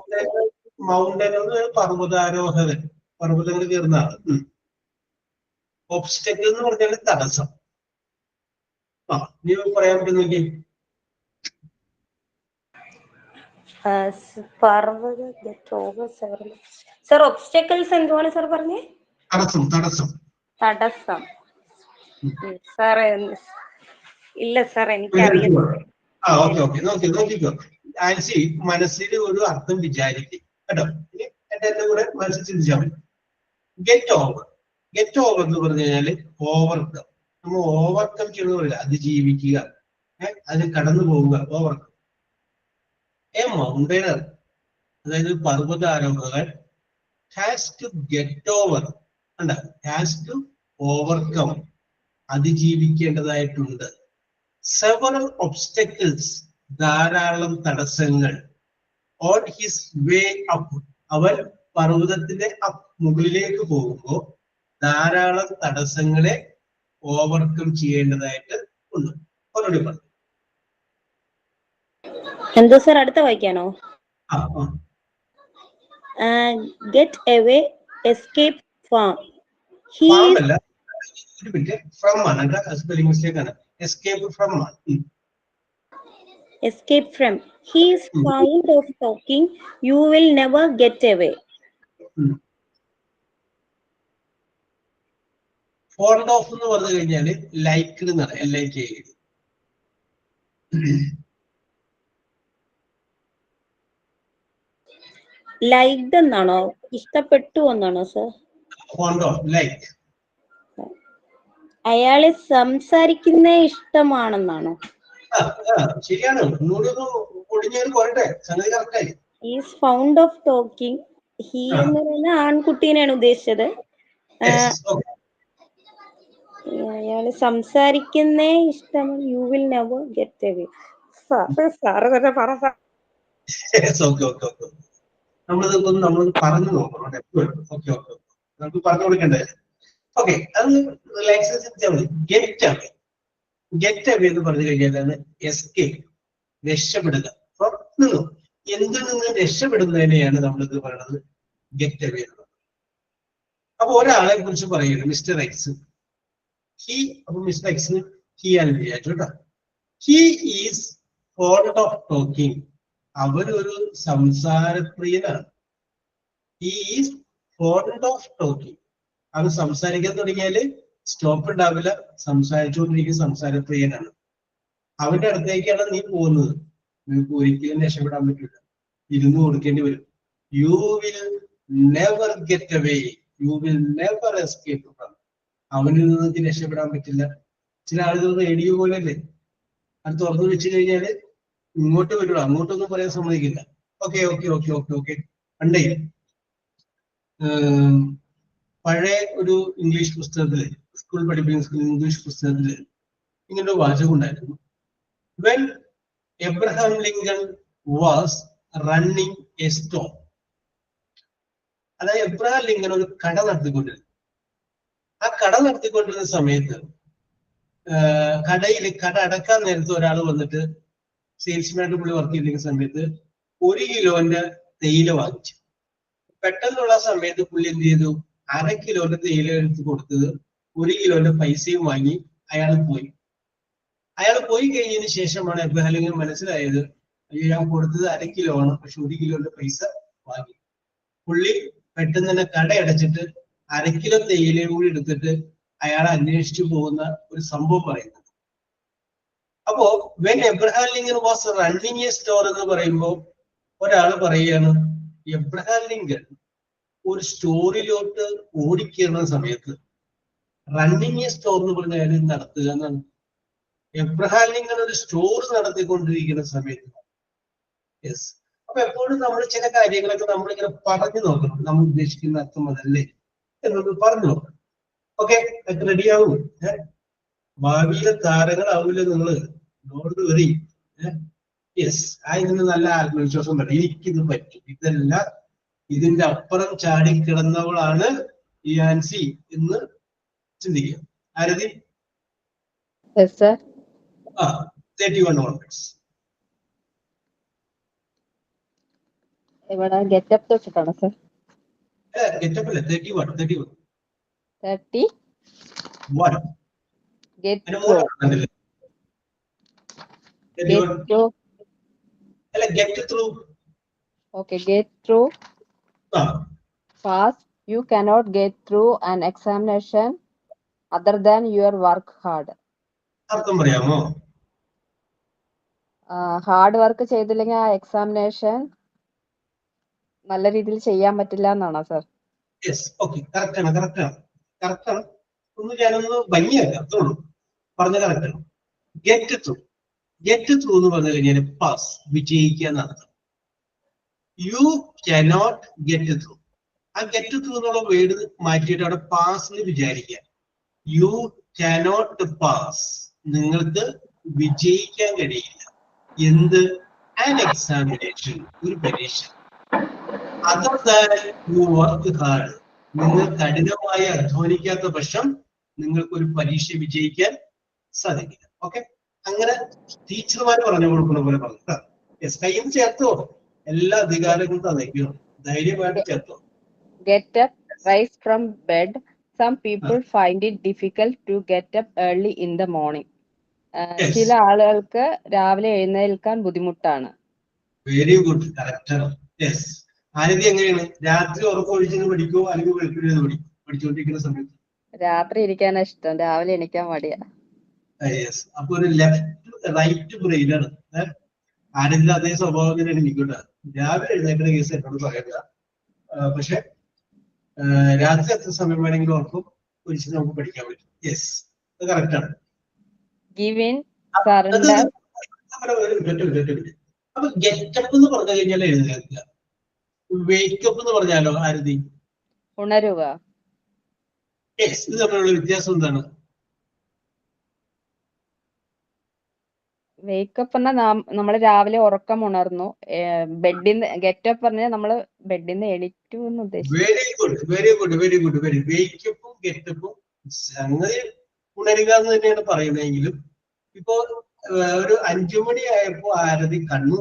മൗണ്ടൻ പർവ്വതാരോഹകൻ, പർവ്വതങ്ങൾ കയറുന്ന ആള്. ഒബ്സ്റ്റക്കിൾ എന്ന് പറഞ്ഞാൽ തടസ്സം. നീ പറയാൻ പറ്റുന്നെങ്കിൽ സർ ഒബ്സ്റ്റക്കിൾസ് എന്തുവാണ് സർ പറഞ്ഞേ? തടസ്സം. സാർ ഇല്ല സാർ, എനിക്കറിയാം. നോക്കിക്കോ ആൻസി, മനസ്സിൽ ഒരു അർത്ഥം വിചാരിക്കും കേട്ടോ. എന്റെ കൂടെ മനസ്സിൽ ചിന്തിച്ചാൽ മതി. ഗെറ്റ് ഓവർ എന്ന് പറഞ്ഞു കഴിഞ്ഞാല് ഓവർകം. നമ്മൾ ഓവർകം ചെയ്യുന്ന പറയില്ല, അതിജീവിക്കുക, അതിന് കടന്നു പോവുക. ഓവർകം. എ മൗണ്ടൈനർ, അതായത് പർവ്വതാരോഹകൻ, has to get over, has to overcome, അതിജീവിക്കേണ്ടതായിട്ടുണ്ട്. സെവറൽ ഒബ്സ്റ്റക്കിൾസ്, ധാരാളം തടസ്സങ്ങൾ. ഓൺ ഹിസ് വേ അപ്പ്, അവൻ പർവ്വതത്തിന്റെ മുകളിലേക്ക് പോകുമ്പോൾ ധാരാളം തടസ്സങ്ങളെ ഓവർകം ചെയ്യേണ്ടതായിട്ട് ഉണ്ട്. ഓൾറെഡി പറഞ്ഞു. എന്താ സർ അടുത്ത വായിക്കാനോ? Get away, escape from. ഒരു മിനിറ്റ്, ഫ്രം ആണ് സ്പെല്ലിംഗ് മിസ്റ്റേക്ക് ആണ്. എസ്കേപ്പ് ഫ്രം ആണ്. Escape from. He is fond of talking. You will never get away. Fond of എന്ന് പറഞ്ഞു കഴിഞ്ഞാല് ലൈക്ക് എന്നാണ്. LIKE. ലൈക്ഡ് എന്നാണോ? ഇഷ്ടപ്പെട്ടു എന്നാണോ സർ? Fond of, like. അയാളെ സംസാരിക്കുന്ന ഇഷ്ടമാണെന്നാണോ? ശരിയാണ്. Is found of talking. He എന്ന് പറയുന്ന ആൺകുട്ടീനെയാണ് ഉദ്ദേശിച്ചത്. അയാള് സംസാരിക്കുന്ന ഇഷ്ടം. You will never get away. Sir തന്നെ പറ. നമ്മൾ പറഞ്ഞു നോക്കണം. നമുക്ക് പറഞ്ഞു കൊടുക്കണ്ടേ? ഓക്കെ, അത് relaxation. Get away. Get away എന്ന് പറഞ്ഞു കഴിഞ്ഞാൽ എസ്കേപ്പ്, രക്ഷപ്പെടുക. അപ്പം നിന്നു എന്തിൽ നിന്ന് രക്ഷപ്പെടുന്നതിനെയാണ് നമ്മളിത് പറയുന്നത് ഗെറ്റ് അവേ എന്ന് പറയുന്നത്. അപ്പൊ ഒരാളെ കുറിച്ച് പറയുന്നത് മിസ്റ്റർ എക്സ്. അപ്പൊ മിസ്റ്റർ എക്സിന് ഹി ആണ് വിചാരിച്ചു കേട്ടോ. He is fond of talking. അവരൊരു സംസാരപ്രിയനാണ്. He is fond of talking. അവൻ സംസാരിക്കാൻ തുടങ്ങിയാല് സ്റ്റോപ്പ് ഉണ്ടാവില്ല, സംസാരിച്ചുകൊണ്ടിരിക്കുന്ന സംസാരപ്രിയനാണ്. അവന്റെ അടുത്തേക്കാണ് നീ പോകുന്നത്, നിങ്ങൾക്ക് ഒരിക്കലും രക്ഷപ്പെടാൻ പറ്റില്ല, ഇരുന്ന് കൊടുക്കേണ്ടി വരും. You will never get away, you will never escape from. അവനിൽ നിന്ന് രക്ഷപ്പെടാൻ പറ്റില്ല. ചില ആളുകൾ റേഡിയോ പോലെയല്ലേ, അത് തുറന്നു വെച്ച് കഴിഞ്ഞാല് ഇങ്ങോട്ട് വരുള്ളൂ, അങ്ങോട്ടൊന്നും പറയാൻ സമ്മതിക്കില്ല. Okay okay okay okay okay. പണ്ടേ പഴയ ഒരു ഇംഗ്ലീഷ് പുസ്തകത്തില്, സ്കൂൾ പഠിപ്പിക്കുന്ന ഇംഗ്ലീഷ് പുസ്തകത്തില് ഇങ്ങനെ ഒരു വാചകം ഉണ്ടായിരുന്നു. When Abraham Lincoln was running A store. അതായത് എബ്രഹാം ലിങ്കൺ ഒരു കട നടത്തിക്കൊണ്ടിരുന്നു. ആ കട നടത്തിക്കൊണ്ടിരുന്ന സമയത്ത് കട അടക്കാൻ നേരത്തെ ഒരാൾ വന്നിട്ട്, സെയിൽസ്മാനായിട്ട് പുള്ളി വർക്ക് ചെയ്തിരിക്കുന്ന സമയത്ത് 1 കിലോന്റെ തേയില വാങ്ങിച്ചു. പെട്ടെന്നുള്ള സമയത്ത് പുള്ളി എന്ത് ചെയ്തു, 1/2 കിലോന്റെ തേയില എടുത്ത് കൊടുത്തത് 1 കിലോന്റെ പൈസയും വാങ്ങി അയാൾ പോയി. അയാൾ പോയി കഴിഞ്ഞതിന് ശേഷമാണ് എബ്രഹാം ലിങ്കൺ മനസ്സിലായത്, അയ്യോ ഞാൻ കൊടുത്തത് 1/2 കിലോ ആണ്, പക്ഷെ 1 കിലോന്റെ പൈസ വാങ്ങി. പുള്ളി പെട്ടെന്ന് തന്നെ കട അടച്ചിട്ട് 1/2 കിലോ തേയിലയും കൂടി എടുത്തിട്ട് അയാൾ അന്വേഷിച്ചു പോകുന്ന ഒരു സംഭവം പറയുന്നത്. അപ്പോ when Abraham Lincoln was running A store എന്ന് പറയുമ്പോൾ ഒരാൾ പറയുകയാണ്, എബ്രഹാം ലിങ്കൺ ഒരു സ്റ്റോറിലോട്ട് ഓടിക്കേറുന്ന സമയത്ത് റണ്ണിങ് എ സ്റ്റോർ എന്ന് പറഞ്ഞ കാര്യം നടത്തുക എന്നാണ്. എബ്രഹാം ലിങ്കൺ ഒരു സ്റ്റോർ നടത്തിക്കൊണ്ടിരിക്കുന്ന സമയത്ത്. യെസ്. അപ്പൊ എപ്പോഴും നമ്മൾ ചില കാര്യങ്ങളൊക്കെ നമ്മളിങ്ങനെ പറഞ്ഞു നോക്കണം, നമ്മൾ ഉദ്ദേശിക്കുന്ന അർത്ഥം അതല്ലേ എന്നൊന്ന് പറഞ്ഞു നോക്കണം. ഓക്കെ, റെഡിയാവും. ഭാവിയിലെ താരങ്ങളാവില്ല നിങ്ങള്, ഡോണ്ട് വെറി. യെസ്, ഇതിന് നല്ല ആത്മവിശ്വാസം വേണം. എനിക്കിത് പറ്റും, ഇതല്ല ഇതിന്റെ അപ്പുറം ചാടിക്കിടന്നവളാണ് ഈ ആൻസി എന്ന് ചിന്തിക്കുക. ആരതി? 31 onwards. ഇവിടെ ഗെറ്റപ്പ് തൊട്ടിട്ടാണ് സർ. ഗെറ്റപ്പ് അല്ലേ, 31. 31 ഗെറ്റ് ത്രൂ. അല്ല, get through. Okay, get through. Pass. You cannot get through an examination other than your work hard. അർത്ഥം പറയാമോ? ഹാർഡ് വർക്ക് ചെയ്തില്ലെങ്കിൽ ആ എക്സാമിനേഷൻ നല്ല രീതിയിൽ ചെയ്യാൻ പറ്റില്ല എന്നാണോ സർ? യെസ്, ഓക്കെ, കറക്റ്റ് ആണ്. ഒന്ന് ഞാനൊന്ന് ഭംഗിയാക്കാം, അത്രയുള്ളൂ. പറഞ്ഞ കറക്റ്റ് ആണ്. ഗെറ്റ് ത്രൂ എന്ന് പറഞ്ഞു കഴിഞ്ഞാൽ പാസ്, വിജയിക്കുക എന്നാണ്. You cannot get through. ആ ഗെറ്റ് ത്രൂ എന്നുള്ള വേർഡ് മാറ്റിയിട്ട് അവിടെ പാസ് വിചാരിക്കുക. യു കനോട്ട് പാസ്, നിങ്ങൾക്ക് വിജയിക്കാൻ കഴിയില്ല. എന്ത്? ആൻ എക്സാമിനേഷൻ, ഒരു പരീക്ഷ. Other than you work hard, നിങ്ങൾ കഠിനമായി അധ്വാനിക്കാത്ത പക്ഷം നിങ്ങൾക്ക് ഒരു പരീക്ഷ വിജയിക്കാൻ സാധിക്കില്ല. ഓക്കെ, അങ്ങനെ ടീച്ചർമാർ പറഞ്ഞു കൊടുക്കുന്ന പോലെ പറഞ്ഞു. യെസ്, കയ്യിൽ ചേർത്തോ, എല്ലാ അധികാരങ്ങളും തന്നേക്കും, ധൈര്യമായിട്ട് ചേർത്തോ. Get up, rise from bed. Some people find it difficult to get up early in the morning. ചില ആളുകൾക്ക് രാവിലെ എഴുന്നേൽക്കാൻ ബുദ്ധിമുട്ടാണ്. Very good, correct. യെസ്. ആരതി എങ്ങനെയാണ്? രാത്രി ഉറക്കം ഒഴിച്ചിരുന്ന് പഠിക്കുമോ അല്ലെങ്കിൽ വെളുപ്പിന് പഠിച്ചുകൊണ്ടിരിക്കുന്ന സമയത്ത്? രാത്രി ഇരിക്കാനാ ഇഷ്ടം, രാവിലെ എണീക്കാൻ മടിയാ. യെസ്, അപ്പൊ ഒരു ലെഫ്റ്റ് റൈറ്റ് ബ്രെയിനാണ്. ആരെങ്കിലും അതേ സ്വഭാവം തന്നെയാണ് എനിക്കുണ്ടാ. രാവിലെ എഴുന്നേക്കുന്ന കേസ് എന്നോട് പറയുക, പക്ഷെ രാത്രി എത്ര സമയം വേണമെങ്കിലും ഉറക്കം ഒഴിച്ച് നമുക്ക് പഠിക്കാൻ പറ്റും. യെസ്, അത് കറക്റ്റ് ആണ്. അപ്പൊ ഗെറ്റപ്പ് എന്ന് പറഞ്ഞു കഴിഞ്ഞാൽ എഴുന്നേൽക്കുക. വേക്കപ്പ് എന്ന് പറഞ്ഞാലോ ആരതി? ഉണരുക. യെസ്, ഇത് തമ്മിലുള്ള വ്യത്യാസം എന്താണ്? വേക്കപ്പ് പറഞ്ഞാൽ നമ്മൾ രാവിലെ ഉറക്കം ഉണർന്നു. ബെഡിന്ന് ഗെറ്റപ്പ് പറഞ്ഞാൽ നമ്മള് ബെഡിന്ന് എണീറ്റു എന്ന് ഉദ്ദേശിച്ചു. Very good. വേക്കപ്പും ഗെറ്റപ്പും സംഗതി ഉണരുക എന്ന് തന്നെയാണ് പറയുന്നതെങ്കിലും ഇപ്പോ ഒരു 5 മണിയായപ്പോ ആരതി കണ്ണു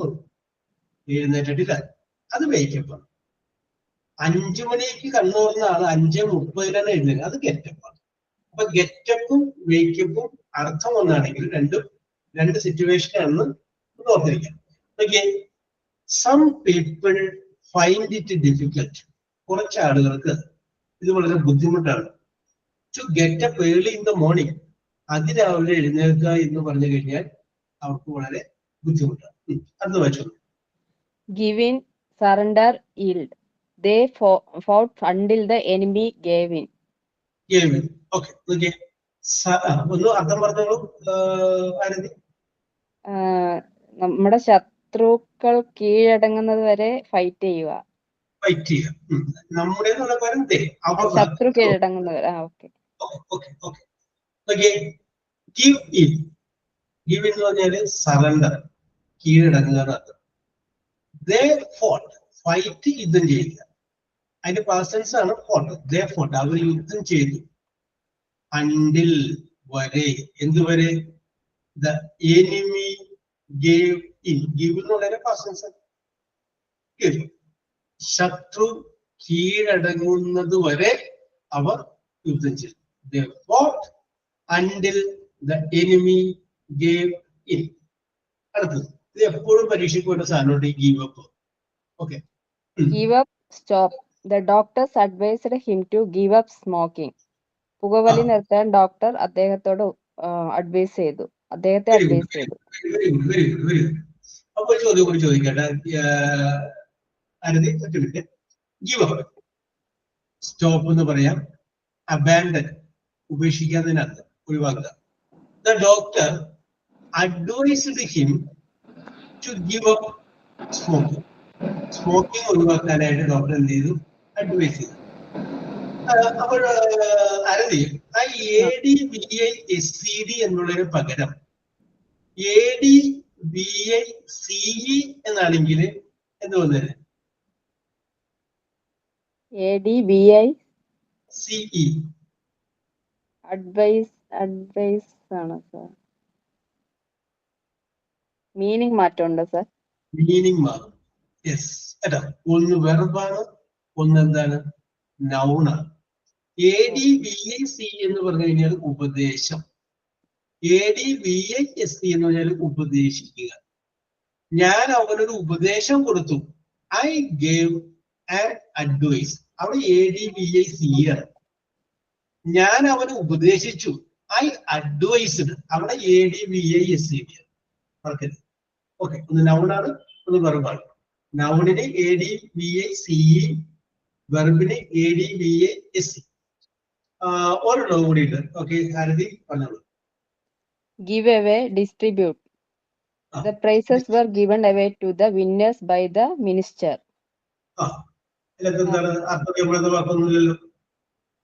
എഴുന്നേറ്റിട്ടില്ല, അത് വേക്കപ്പാണ്. 5 മണിക്ക് കണ്ണു തുറന്ന ആള് 5:30 എഴുന്നേറ്റ്, അത് ഗെറ്റപ്പാണ്. അപ്പൊ ഗെറ്റപ്പും വേക്കപ്പും അർത്ഥം ഒന്നാണെങ്കിൽ രണ്ട് സിറ്റുവേഷൻ ആണെന്ന് ഓർത്തിരിക്കാം. Okay, some people find it difficult, കുറച്ച് ആളുകൾക്ക് ഇത് വളരെ ബുദ്ധിമുട്ടാണ്. To get up early in the morning, അതിരാവിലെ എഴുന്നേൽക്കുക എന്ന് പറഞ്ഞു കഴിഞ്ഞാൽ അവർക്ക് വളരെ ബുദ്ധിമുട്ടാണ്. അടുത്ത വായിച്ചോളൂ. Give in, surrender, yield. They fought until the enemy gave in. Okay, ഒന്ന് അർത്ഥം പറഞ്ഞോളൂ ആരതി. നമ്മുടെ ശത്രുക്കൾ കീഴടങ്ങുന്നത് വരെ ഫൈറ്റ് ചെയ്യുക. ഫൈറ്റ് ചെയ്യുക. നമ്മുടെ ശത്രു കീഴടങ്ങുന്നത് വരെ. ഓക്കെ. ഗിവ് ഇൻ എന്ന് പറഞ്ഞാല് സറണ്ടർ, കീഴടങ്ങുക. They fought, ഫൈറ്റ് യുദ്ധം ചെയ്യുക. അതിന്റെ പാസ്റ്റൻസ് ആണ് ഫോട്ട്. They fought, അവർ യുദ്ധം ചെയ്തു. Until, വരെ, എന്തുവരെ? The enemy gave in. Give എന്ന് പറയുന്ന പാസ്റ്റൻസ്. ശത്രു കീഴടങ്ങുന്നത് വരെ അവർ യുദ്ധം ചെയ്തു. They fought until the enemy gave in. അടുത്തത്, ഇത് എപ്പോഴും പരീക്ഷയ്ക്ക് വേണ്ട സാധനമുണ്ട്, give up. Okay, Give up, stop. The doctors advised him to give up smoking. പുകവലി നിർത്താൻ ഡോക്ടർ അദ്ദേഹത്തെ അഡ്വൈസ് ചെയ്തു. Very good. അപ്പൊ ചോദ്യം കൂടി ചോദിക്കട്ടെ ആരതി, ഒറ്റ മിനിറ്റ്. ഗീവ് അപ്പ്, സ്റ്റോപ്പ് എന്ന് പറയാം. അബാൻഡൻ, ഉപേക്ഷിക്കാതിനർത്ഥം, ഒഴിവാക്കുക. The doctor advised him to give up smoking. Smoking ഒഴിവാക്കാനായിട്ട് ഡോക്ടർ എന്ത് ചെയ്തു? അഡ്വൈസ് ചെയ്തു. അപ്പോൾ ആരതി, ആ ADVISCD എന്നുള്ളതിന് പകരം ADVICE എന്നാണെങ്കിൽ എന്ത് വന്നത്? ADVICE അഡ്വൈസ് ആണ് സർ. മീനിങ് മാറ്റമുണ്ട് സർ. മീനിങ് മാറും. യെസ്, കേട്ടോ. ഒന്ന് വെർബാണ്, ഒന്ന് എന്താണ്? നൗണാണ്. ADVIC എന്ന് പറഞ്ഞു കഴിഞ്ഞാൽ ഉപദേശം. ADVISC എന്ന് പറഞ്ഞാൽ ഉപദേശിക്കുക. ഞാൻ അവനൊരു ഉപദേശം കൊടുത്തു. I gave an advice. അവിടെ ADVIC ആണ്. ഞാൻ അവന് ഉപദേശിച്ചു. I advised. അവിടെ ADVISC ആണ്. ഓക്കെ, ഒന്ന് നൗണാണ്, ഒന്ന് വെർബാണ്. നൗണിന് ADVICE, വെർബിന് ADVISC. ഒരെണ്ണം കൂടി ഉണ്ട്. ഓക്കെ, ആരതി പറഞ്ഞോളൂ. Give away, distribute. The prizes were given away to the winners by the minister.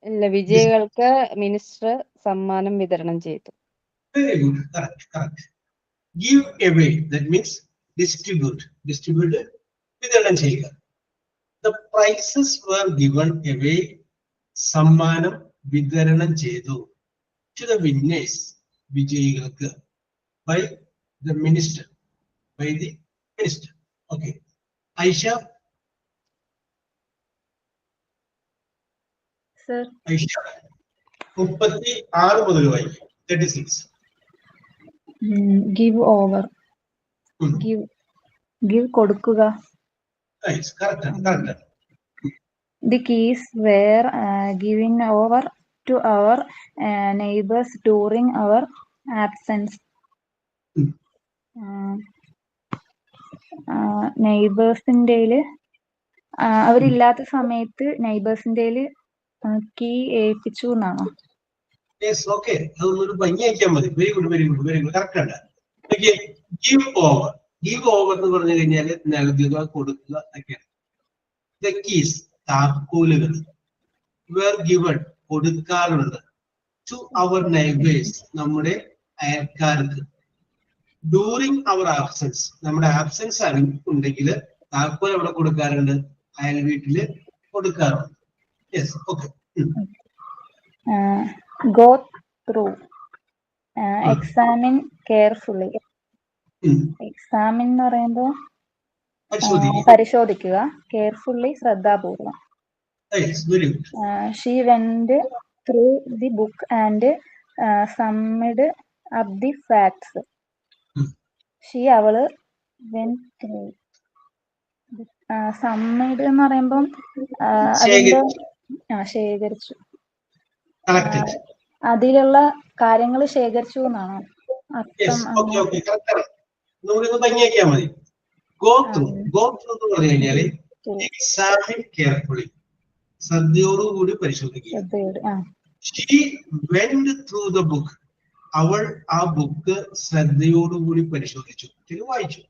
ഇല്ല, വിജയികൾക്ക് മിനിസ്റ്റർ സമ്മാനം വിതരണം ചെയ്തു. Very good, correct. Give away, that means distribute. വിതരണം ചെയ്യുക. The prizes were given away, സമ്മാനം വിതരണം ചെയ്തു. To the winners, വിജയികൾക്ക്. By the minister. Okay. Aisha. Sir. Aisha. 36 മുതൽ വായിക്കും. 36. Give over. Give കൊടുക്കുക. Nice, correct. The keys were given over to our neighbors during our absence. നെയ്ബേഴ്സിൻ്റെ അവരില്ലാത്ത സമയത്ത് നെയ്ബേഴ്സിൻ്റെ key ഏൽപ്പിച്ചു എന്നാണോ? Yes, okay. അതൊന്നൊരു ഭംഗിയാക്കിയാൽ മതി. Very good. കറക്റ്റ് ആണ്. ഗിവ് ഓവർ എന്ന് പറഞ്ഞു കഴിഞ്ഞാൽ നൽകുക, കൊടുക്കുക ഒക്കെയാണ്. ദ കീസ്, താക്കോലുകൾ. വേർ ഗിവൺ, കൊടുക്കാറുണ്ട്. ടു അവർ നെയ്ബേഴ്സ്, നമ്മുടെ അയൽക്കാർക്ക്. ഡ്യൂറിങ് അവർ ആബ്സെൻസ്, നമ്മുടെ ആബ്സെൻസ് ഉണ്ടെങ്കിൽ താക്കോൽ അവിടെ കൊടുക്കാറുണ്ട്, അയൽ വീട്ടില് കൊടുക്കാറുണ്ട്. Yes, okay. go through, examine carefully. Examine എന്ന് പറയുമ്പോൾ പരിശോധിക്കുക, carefully ശ്രദ്ധാപൂർവം. She went through the book and summed up the facts. അവള് went through. summed എന്ന് പറയുമ്പം അതിന്റെ ശേഖരിച്ചു, അതിലുള്ള കാര്യങ്ങൾ ശേഖരിച്ചു എന്നാണോ അർത്ഥം? ശ്രദ്ധയോടുകൂടി പരിശോധിക്കുക. She went through the book. അവൾ ആ ബുക്ക് ശ്രദ്ധയോടുകൂടി പരിശോധിച്ചു, വായിച്ചു.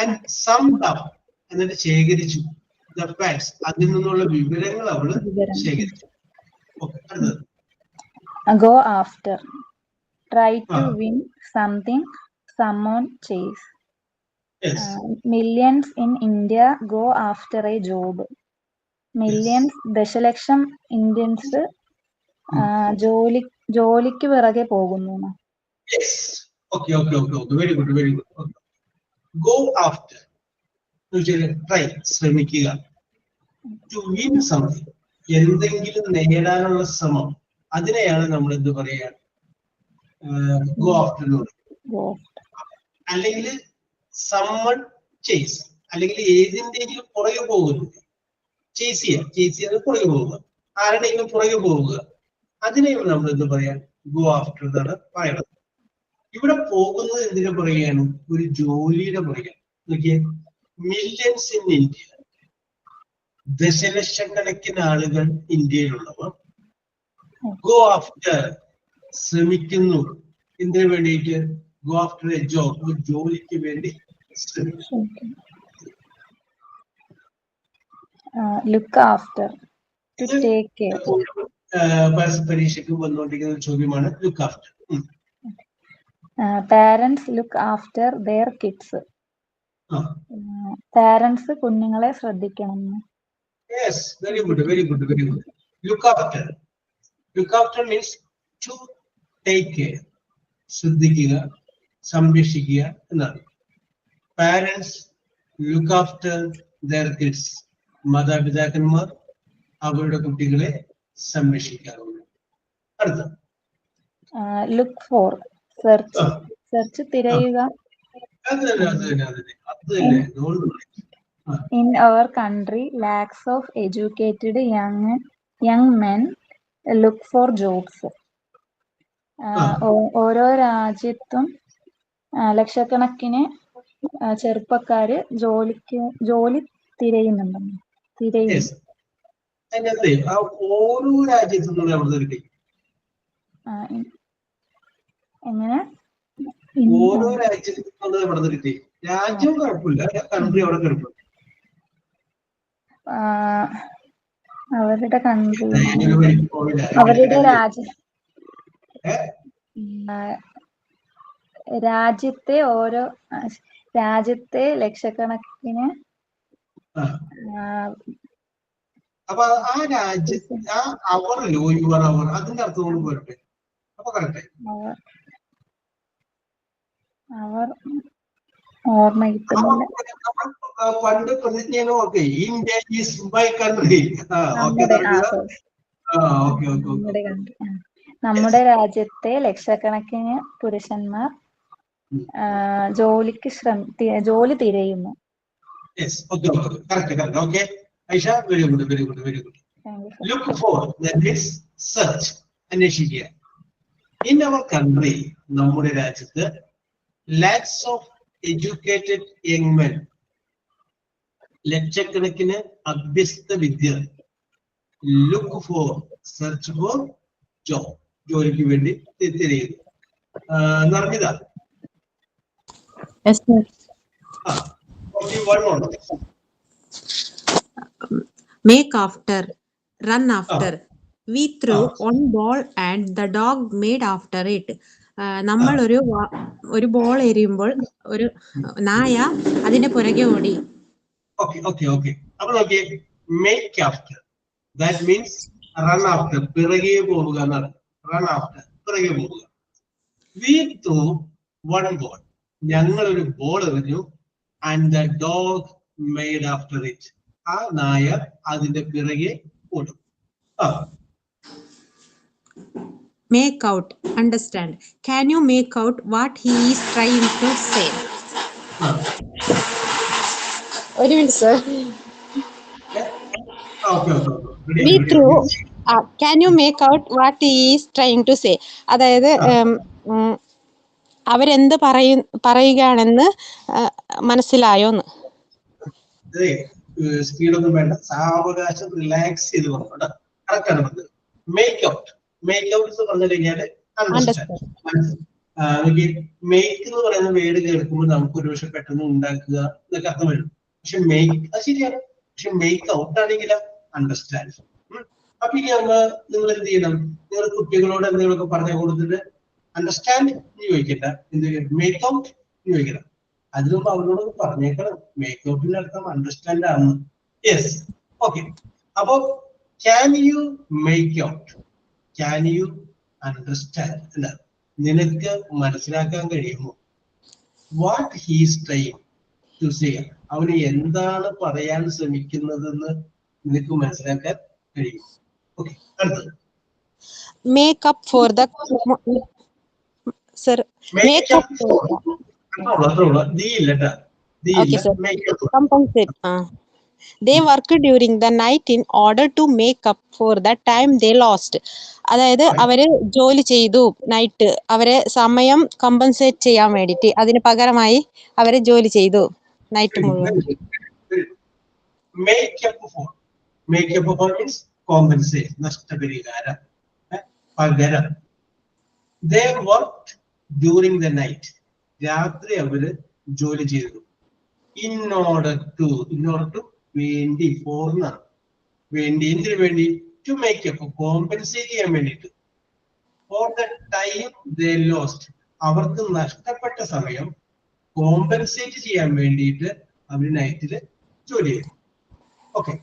And summed up, എന്നിട്ട് ശേഖരിച്ചു. The facts, അതിൽ നിന്നുള്ള വിവരങ്ങൾ അവൾ ശേഖരിച്ചു. Go after, try to win something, someone chase. Millions in India go after a job. Millions, ദശലക്ഷം ഇന്ത്യൻസ് ജോലിക്ക് പിറകെ പോകുന്നു. Very good. Go after, try, ശ്രമിക്കുക. To win something, എന്തെങ്കിലും നേടാനുള്ള ശ്രമം, അതിനെയാണ് നമ്മൾ എന്ത് പറയാ, go after. അല്ലെങ്കിൽ someone chase, അല്ലെങ്കിൽ ഏതിന്റെങ്കിലും പുറകെ പോകുന്നു. ചേസ് ചെയ്യുക, പുറകെ പോവുക, ആരുടെയെങ്കിലും പുറകെ പോവുക, അതിനെയും നമ്മൾ എന്ത് പറയാൻ, ഗോ ആഫ്റ്റർ എന്നാണ് പറയുന്നത്. ഇവിടെ പോകുന്നത് എന്തിനു പറയുകയാണ്, ഒരു ജോലിയുടെ പറയുകയാണ്. നോക്കിയേ, മില്യൺസ് ഇൻ ഇന്ത്യ, ദശലക്ഷക്കണക്കിന് ആളുകൾ ഇന്ത്യയിലുള്ളവർ ഗോ ആഫ്റ്റർ, ശ്രമിക്കുന്നു. എന്തിനു വേണ്ടിയിട്ട്, ഗോ ആഫ്റ്റർ എ ജോബ്, ഒരു ജോലിക്ക് വേണ്ടി ശ്രമിക്കുന്നു. Look after, to take care. പരീക്ഷയ്ക്ക് വന്നുകൊണ്ടിരിക്കുന്ന ഒരു ചോദ്യമാണ് look after. Parents look after their kids. Parents കുഞ്ഞുങ്ങളെ ശ്രദ്ധിക്കണം. Yes, very good. Look after means to take care, ശ്രദ്ധിക്കുക, സംരക്ഷിക്കുക എന്നാണ്. Parents look after their kids. മാതാപിതാക്കന്മാർ അവരുടെ കുട്ടികളെ സംരക്ഷിക്കാറുണ്ട്. അടുത്ത ലുക്ക് ഫോർ, സെർച്ച് തിരയുക. In our country, lakhs of educated young men look for jobs. ഓരോ രാജ്യത്തും ലക്ഷക്കണക്കിന് ചെറുപ്പക്കാര് ജോലി തിരയുന്നുണ്ടെന്ന്. ഓരോ രാജ്യത്തും എങ്ങനെ, ഓരോ രാജ്യത്തും എവിടെ കിട്ടി? രാജ്യം കുഴപ്പമില്ല, കൺട്രി അവിടെ കിടക്കും. അവരുടെ കൺട്രി, അവരുടെ രാജ്യത്തെ ഓരോ രാജ്യത്തെ ലക്ഷക്കണക്കിന്. അപ്പൊ ആ രാജ്യത്ത് ആ അവറല്ലോ, യുവർ അവർ, അതിന്റെ അർത്ഥം കൊണ്ട് പോരട്ടെ. അപ്പൊ കറക്റ്റ് അവർ ഓർമ്മ കിട്ടുന്നില്ല. പണ്ട് പ്രതിജ്ഞ okay, India is my country. നമ്മുടെ രാജ്യത്തെ ലക്ഷക്കണക്കിന് പുരുഷന്മാർ ജോലി തിരയുന്നു. Yes, okay, correct. Okay, Aisha, very good. Look for, that is search, അന്വേഷിക്കുക. In our country, നമ്മുടെ രാജ്യത്ത് lakhs of educated young men, ലക്ഷക്കണക്കിന് അഭ്യസ്ത വിദ്യാർത്ഥികൾ look for, search for job, ജോലിക്ക് വേണ്ടി തിരയുന്നു. നർമ്മിത. Yes, sir. Make after, run after. We threw one ball and the dog made after it. നമ്മൾ ഒരു ബോൾ എറിയുമ്പോൾ ഒരു നായ അതിന്റെ പുറകെ ഓടി. അപ്പൊ നോക്കിയേ, make after, that means run after, പിറകെ പോവുക എന്നാണ്. റൺ ആഫ്റ്റർ, പിറകെ പോവുക. വി ത്രൂ വൺ ബോൾ, ഞങ്ങൾ ഒരു ബോൾ എറിഞ്ഞു. And the dog made after it, ആ നായ അതിന്റെ പിറകെ ഓടും. Make out, understand. Can you make out what he is trying to say? ഒരു minute sir. We through. Can you make out what he is trying to say? അതായത് അവരെന്ത് പറയുകയാണെന്ന് മനസ്സിലായോന്ന്. സ്പീഡൊന്നും വേണ്ട, സാവകാശം റിലാക്സ് ചെയ്ത് പറഞ്ഞോട്ടെ. കറക്റ്റാണ് പറഞ്ഞത്. മേക്ക് ഔട്ട്, മേക്ക് ഔട്ട് എന്ന് പറഞ്ഞു കഴിഞ്ഞാല് അണ്ടർസ്റ്റാൻഡ്. മേക്ക് എന്ന് പറയുന്ന വേർഡ് കേൾക്കുമ്പോൾ നമുക്ക് ഒരു പക്ഷെ പെട്ടെന്ന് ഉണ്ടാക്കുക എന്നൊക്കെ അർത്ഥം വരും. പക്ഷെ മേക്ക് അത് ശരിയാണ്. പക്ഷെ മേക്ക് ഔട്ട് ആണെങ്കിൽ അണ്ടർസ്റ്റാൻഡ്. അപ്പൊ ഇനി നിങ്ങൾ എന്ത് ചെയ്യണം? നിങ്ങൾ കുട്ടികളോട് എന്തെങ്കിലുമൊക്കെ പറഞ്ഞു കൊടുത്തിട്ട് അണ്ടർസ്റ്റാൻഡ് എന്ന് ചോദിക്കണ്ട, എന്ത് മേക്ക് ഔട്ട് എന്ന് ചോദിക്കണം. അതിന് മുമ്പ് അവരോട് പറഞ്ഞേക്കണം മേക്ക് ഔട്ടിന്റെ അർത്ഥം അണ്ടർസ്റ്റാൻഡ് ആണ്. Yes, okay. അപ്പൊ can you make out, can you understand അല്ല, നിനക്ക് മനസ്സിലാക്കാൻ കഴിയുമോ? What he's trying to say, അവന് എന്താണ് പറയാൻ ശ്രമിക്കുന്നതെന്ന് നിനക്ക് മനസ്സിലാക്കാൻ കഴിയും. ഓക്കെ, അടുത്തത് make up for the sir. Make up compensate. They work during the night in order to make up for the time they lost. അതായത് അവര് ജോലി ചെയ്തു നൈറ്റ്, അവരെ സമയം കമ്പൻസേറ്റ് ചെയ്യാൻ വേണ്ടിട്ട്, അതിന് പകരമായി അവര് ജോലി ചെയ്തു നൈറ്റ് മുഴുവൻ. Make up for means compensate, നഷ്ടപരിഹാരം, പകരം. They worked during the night, രാത്രി അവര് ജോലി ചെയ്തു. In order to വേണ്ടി, ഫോർ എന്നാണ്, വേണ്ടി, എന്തിനു വേണ്ടി? ടു മേക്ക് അപ്പ്, കോമ്പൻസേറ്റ് ചെയ്യാൻ വേണ്ടിട്ട്. For the time they lost, അവർക്ക് നഷ്ടപ്പെട്ട സമയം കോമ്പൻസേറ്റ് ചെയ്യാൻ വേണ്ടിയിട്ട് അവര് നൈറ്റില് ജോലി ചെയ്തു. Okay.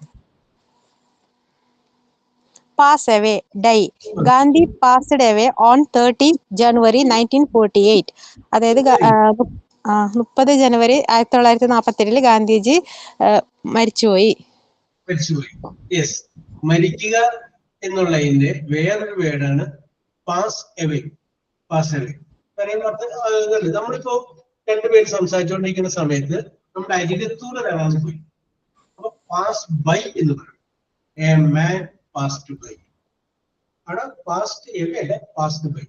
Pass away, die. Gandhi passed away on 30th January 1948. അതായത് 30 ജനുവരി 1947 ഗാന്ധിജി മരിച്ചുപോയി. യെസ്, മരിക്കുക എന്നുള്ളതിന്റെ വേറൊരു വേർഡാണ് പാസ് എവേ. പാസ് എവേ നമ്മളിപ്പോ രണ്ടുപേര് സംസാരിച്ചുകൊണ്ടിരിക്കുന്ന സമയത്ത് നമ്മുടെ അരികത്തൂടെ ഒരാൾ പോയി, അപ്പൊ പാസ് ബൈ എന്ന് പറയും. എ മാൻ പാസ്ഡ് ബൈ ആണ്, പാസ്റ്റ് എവേ അല്ല, പാസ്ഡ് ബൈ.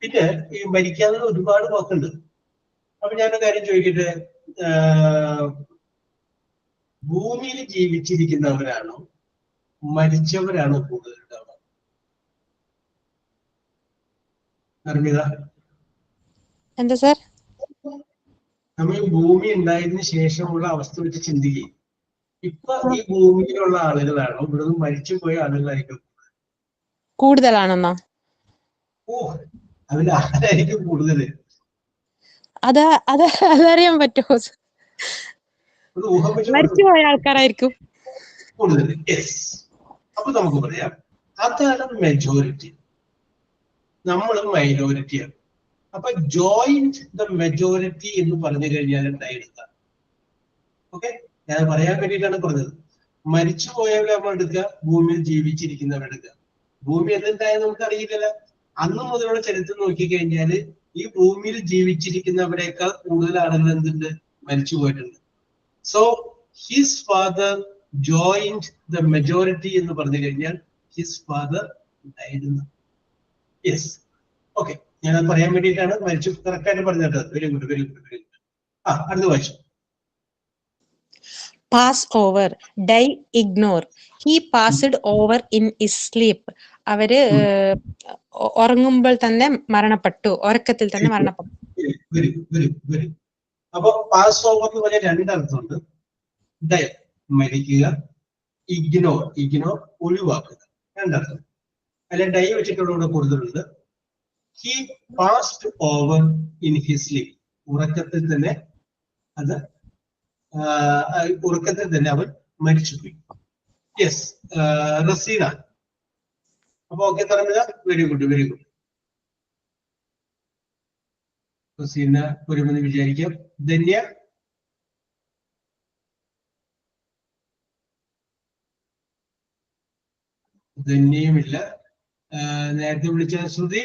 പിന്നെ ഈ മരിക്കാനുള്ള ഒരുപാട് വാക്കുണ്ട്. അപ്പൊ ഞാനൊരു കാര്യം ചോദിക്കട്ടെ, ഭൂമിയിൽ ജീവിച്ചിരിക്കുന്നവരാണോ മരിച്ചവരാണോ കൂടുതൽ ഉണ്ടാവുക? അർമിത, എന്താ സർ? നമ്മൾ ഈ ഭൂമി ഉണ്ടായതിനു ശേഷമുള്ള അവസ്ഥ വെച്ച് ചിന്തിക്കുക. ഇപ്പൊ ഈ ഭൂമിയിലുള്ള ആളുകളാണോ ഇവിടുന്ന് മരിച്ചുപോയ ആളുകളായിരിക്കും കൂടുതലാണെന്നോ? ഓ, അതിൽ ആരായിരിക്കും കൂടുതൽ? അതറിയാൻ പറ്റുമോ? മരിച്ചുപോയ ആൾക്കാരായിരിക്കും കൂടുതൽ. യെസ്, അപ്പൊ നമുക്ക് പറയാം അതാണ് മെജോറിറ്റി, നമ്മൾ മൈനോറിറ്റിയാണ്. അപ്പൊ ജോയിന്റ് ദ മെജോറിറ്റി എന്ന് പറഞ്ഞു കഴിഞ്ഞാൽ എന്തായെടുക്കാം? ഓക്കെ, ഞാൻ പറയാൻ വേണ്ടിയിട്ടാണ് പറഞ്ഞത്. മരിച്ചുപോയവരെ നമ്മൾ എടുക്കുക, ഭൂമിയിൽ ജീവിച്ചിരിക്കുന്നവരെടുക്കുക. ഭൂമി എന്തുണ്ടായെന്ന് നമുക്ക് അറിയില്ലല്ലോ. അന്ന് മുതലുള്ള ചരിത്രം നോക്കിക്കഴിഞ്ഞാല് ഈ ഭൂമിയിൽ ജീവിച്ചിരിക്കുന്നവരെക്കാൾ കൂടുതൽ ആളുകൾ എന്തുണ്ട്? മരിച്ചു പോയിട്ടുണ്ട്. So his father joined the majority എന്ന് പറഞ്ഞു കഴിഞ്ഞാൽ ഹിസ് ഫാദർ ഉണ്ടായിരുന്നു. യെസ്, ഓക്കെ, ഞാനത് പറയാൻ വേണ്ടിയിട്ടാണ് മരിച്ചു കറക്റ്റായിട്ട് പറഞ്ഞത്. Very good, very good, very good. അടുത്ത വായിച്ചു. Pass over, die, ignore. He passed over in his sleep. അവര് ഉറങ്ങുമ്പോൾ തന്നെ മരണപ്പെട്ടു, ഉറക്കത്തിൽ തന്നെ മരണപ്പെട്ടു. Very good, very good, very good. അപ്പൊ പാസ് ഓവർ എന്ന് പറഞ്ഞാൽ രണ്ടർത്ഥമുണ്ട്. ഡൈ മരിക്കുക, ഇഗ്നോർ ഒഴിവാക്കുക, രണ്ടർത്ഥം. അല്ലെ ഡൈ വെച്ചിട്ടുള്ള കൂടുതലുണ്ട്. He passed over in his sleep, ഉറക്കത്തിൽ തന്നെ അവൻ മരിച്ചുപോയി. യെസ്, റസീന അപ്പൊ ഓക്കെ തരമില്ല. Very good, very good. Haseena വരുമെന്ന് വിചാരിക്കാം. ധന്യ, ധന്യയുമില്ല. നേരത്തെ വിളിച്ച ശ്രുതി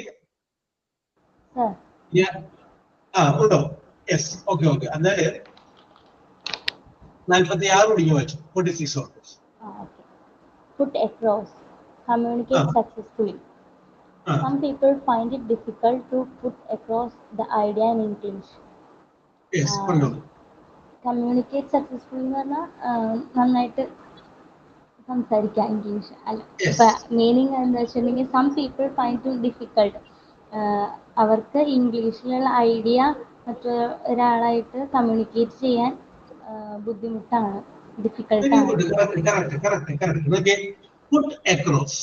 ഉണ്ടോ? Yes, okay okay. എന്നാല് 46 പിടിഞ്ഞു വായിച്ചു. 46 orders. Put across, communicate successfully. Some people find it difficult to put across the idea in English. Yes, പറഞ്ഞോളൂ. Communicate successfully എന്ന് പറഞ്ഞാൽ നന്നായിട്ട് സംസാരിക്കാം ഇംഗ്ലീഷ്. അല്ല, ഇപ്പൊ മീനിങ് എന്താ വെച്ചിട്ടുണ്ടെങ്കിൽ some people find it difficult. അവർക്ക് ഇംഗ്ലീഷിലുള്ള ഐഡിയ മറ്റൊരാളായിട്ട് കമ്മ്യൂണിക്കേറ്റ് ചെയ്യാൻ ബുദ്ധിമുട്ടാണ്, ഡിഫിക്കൽട്ടാണ്. Put across,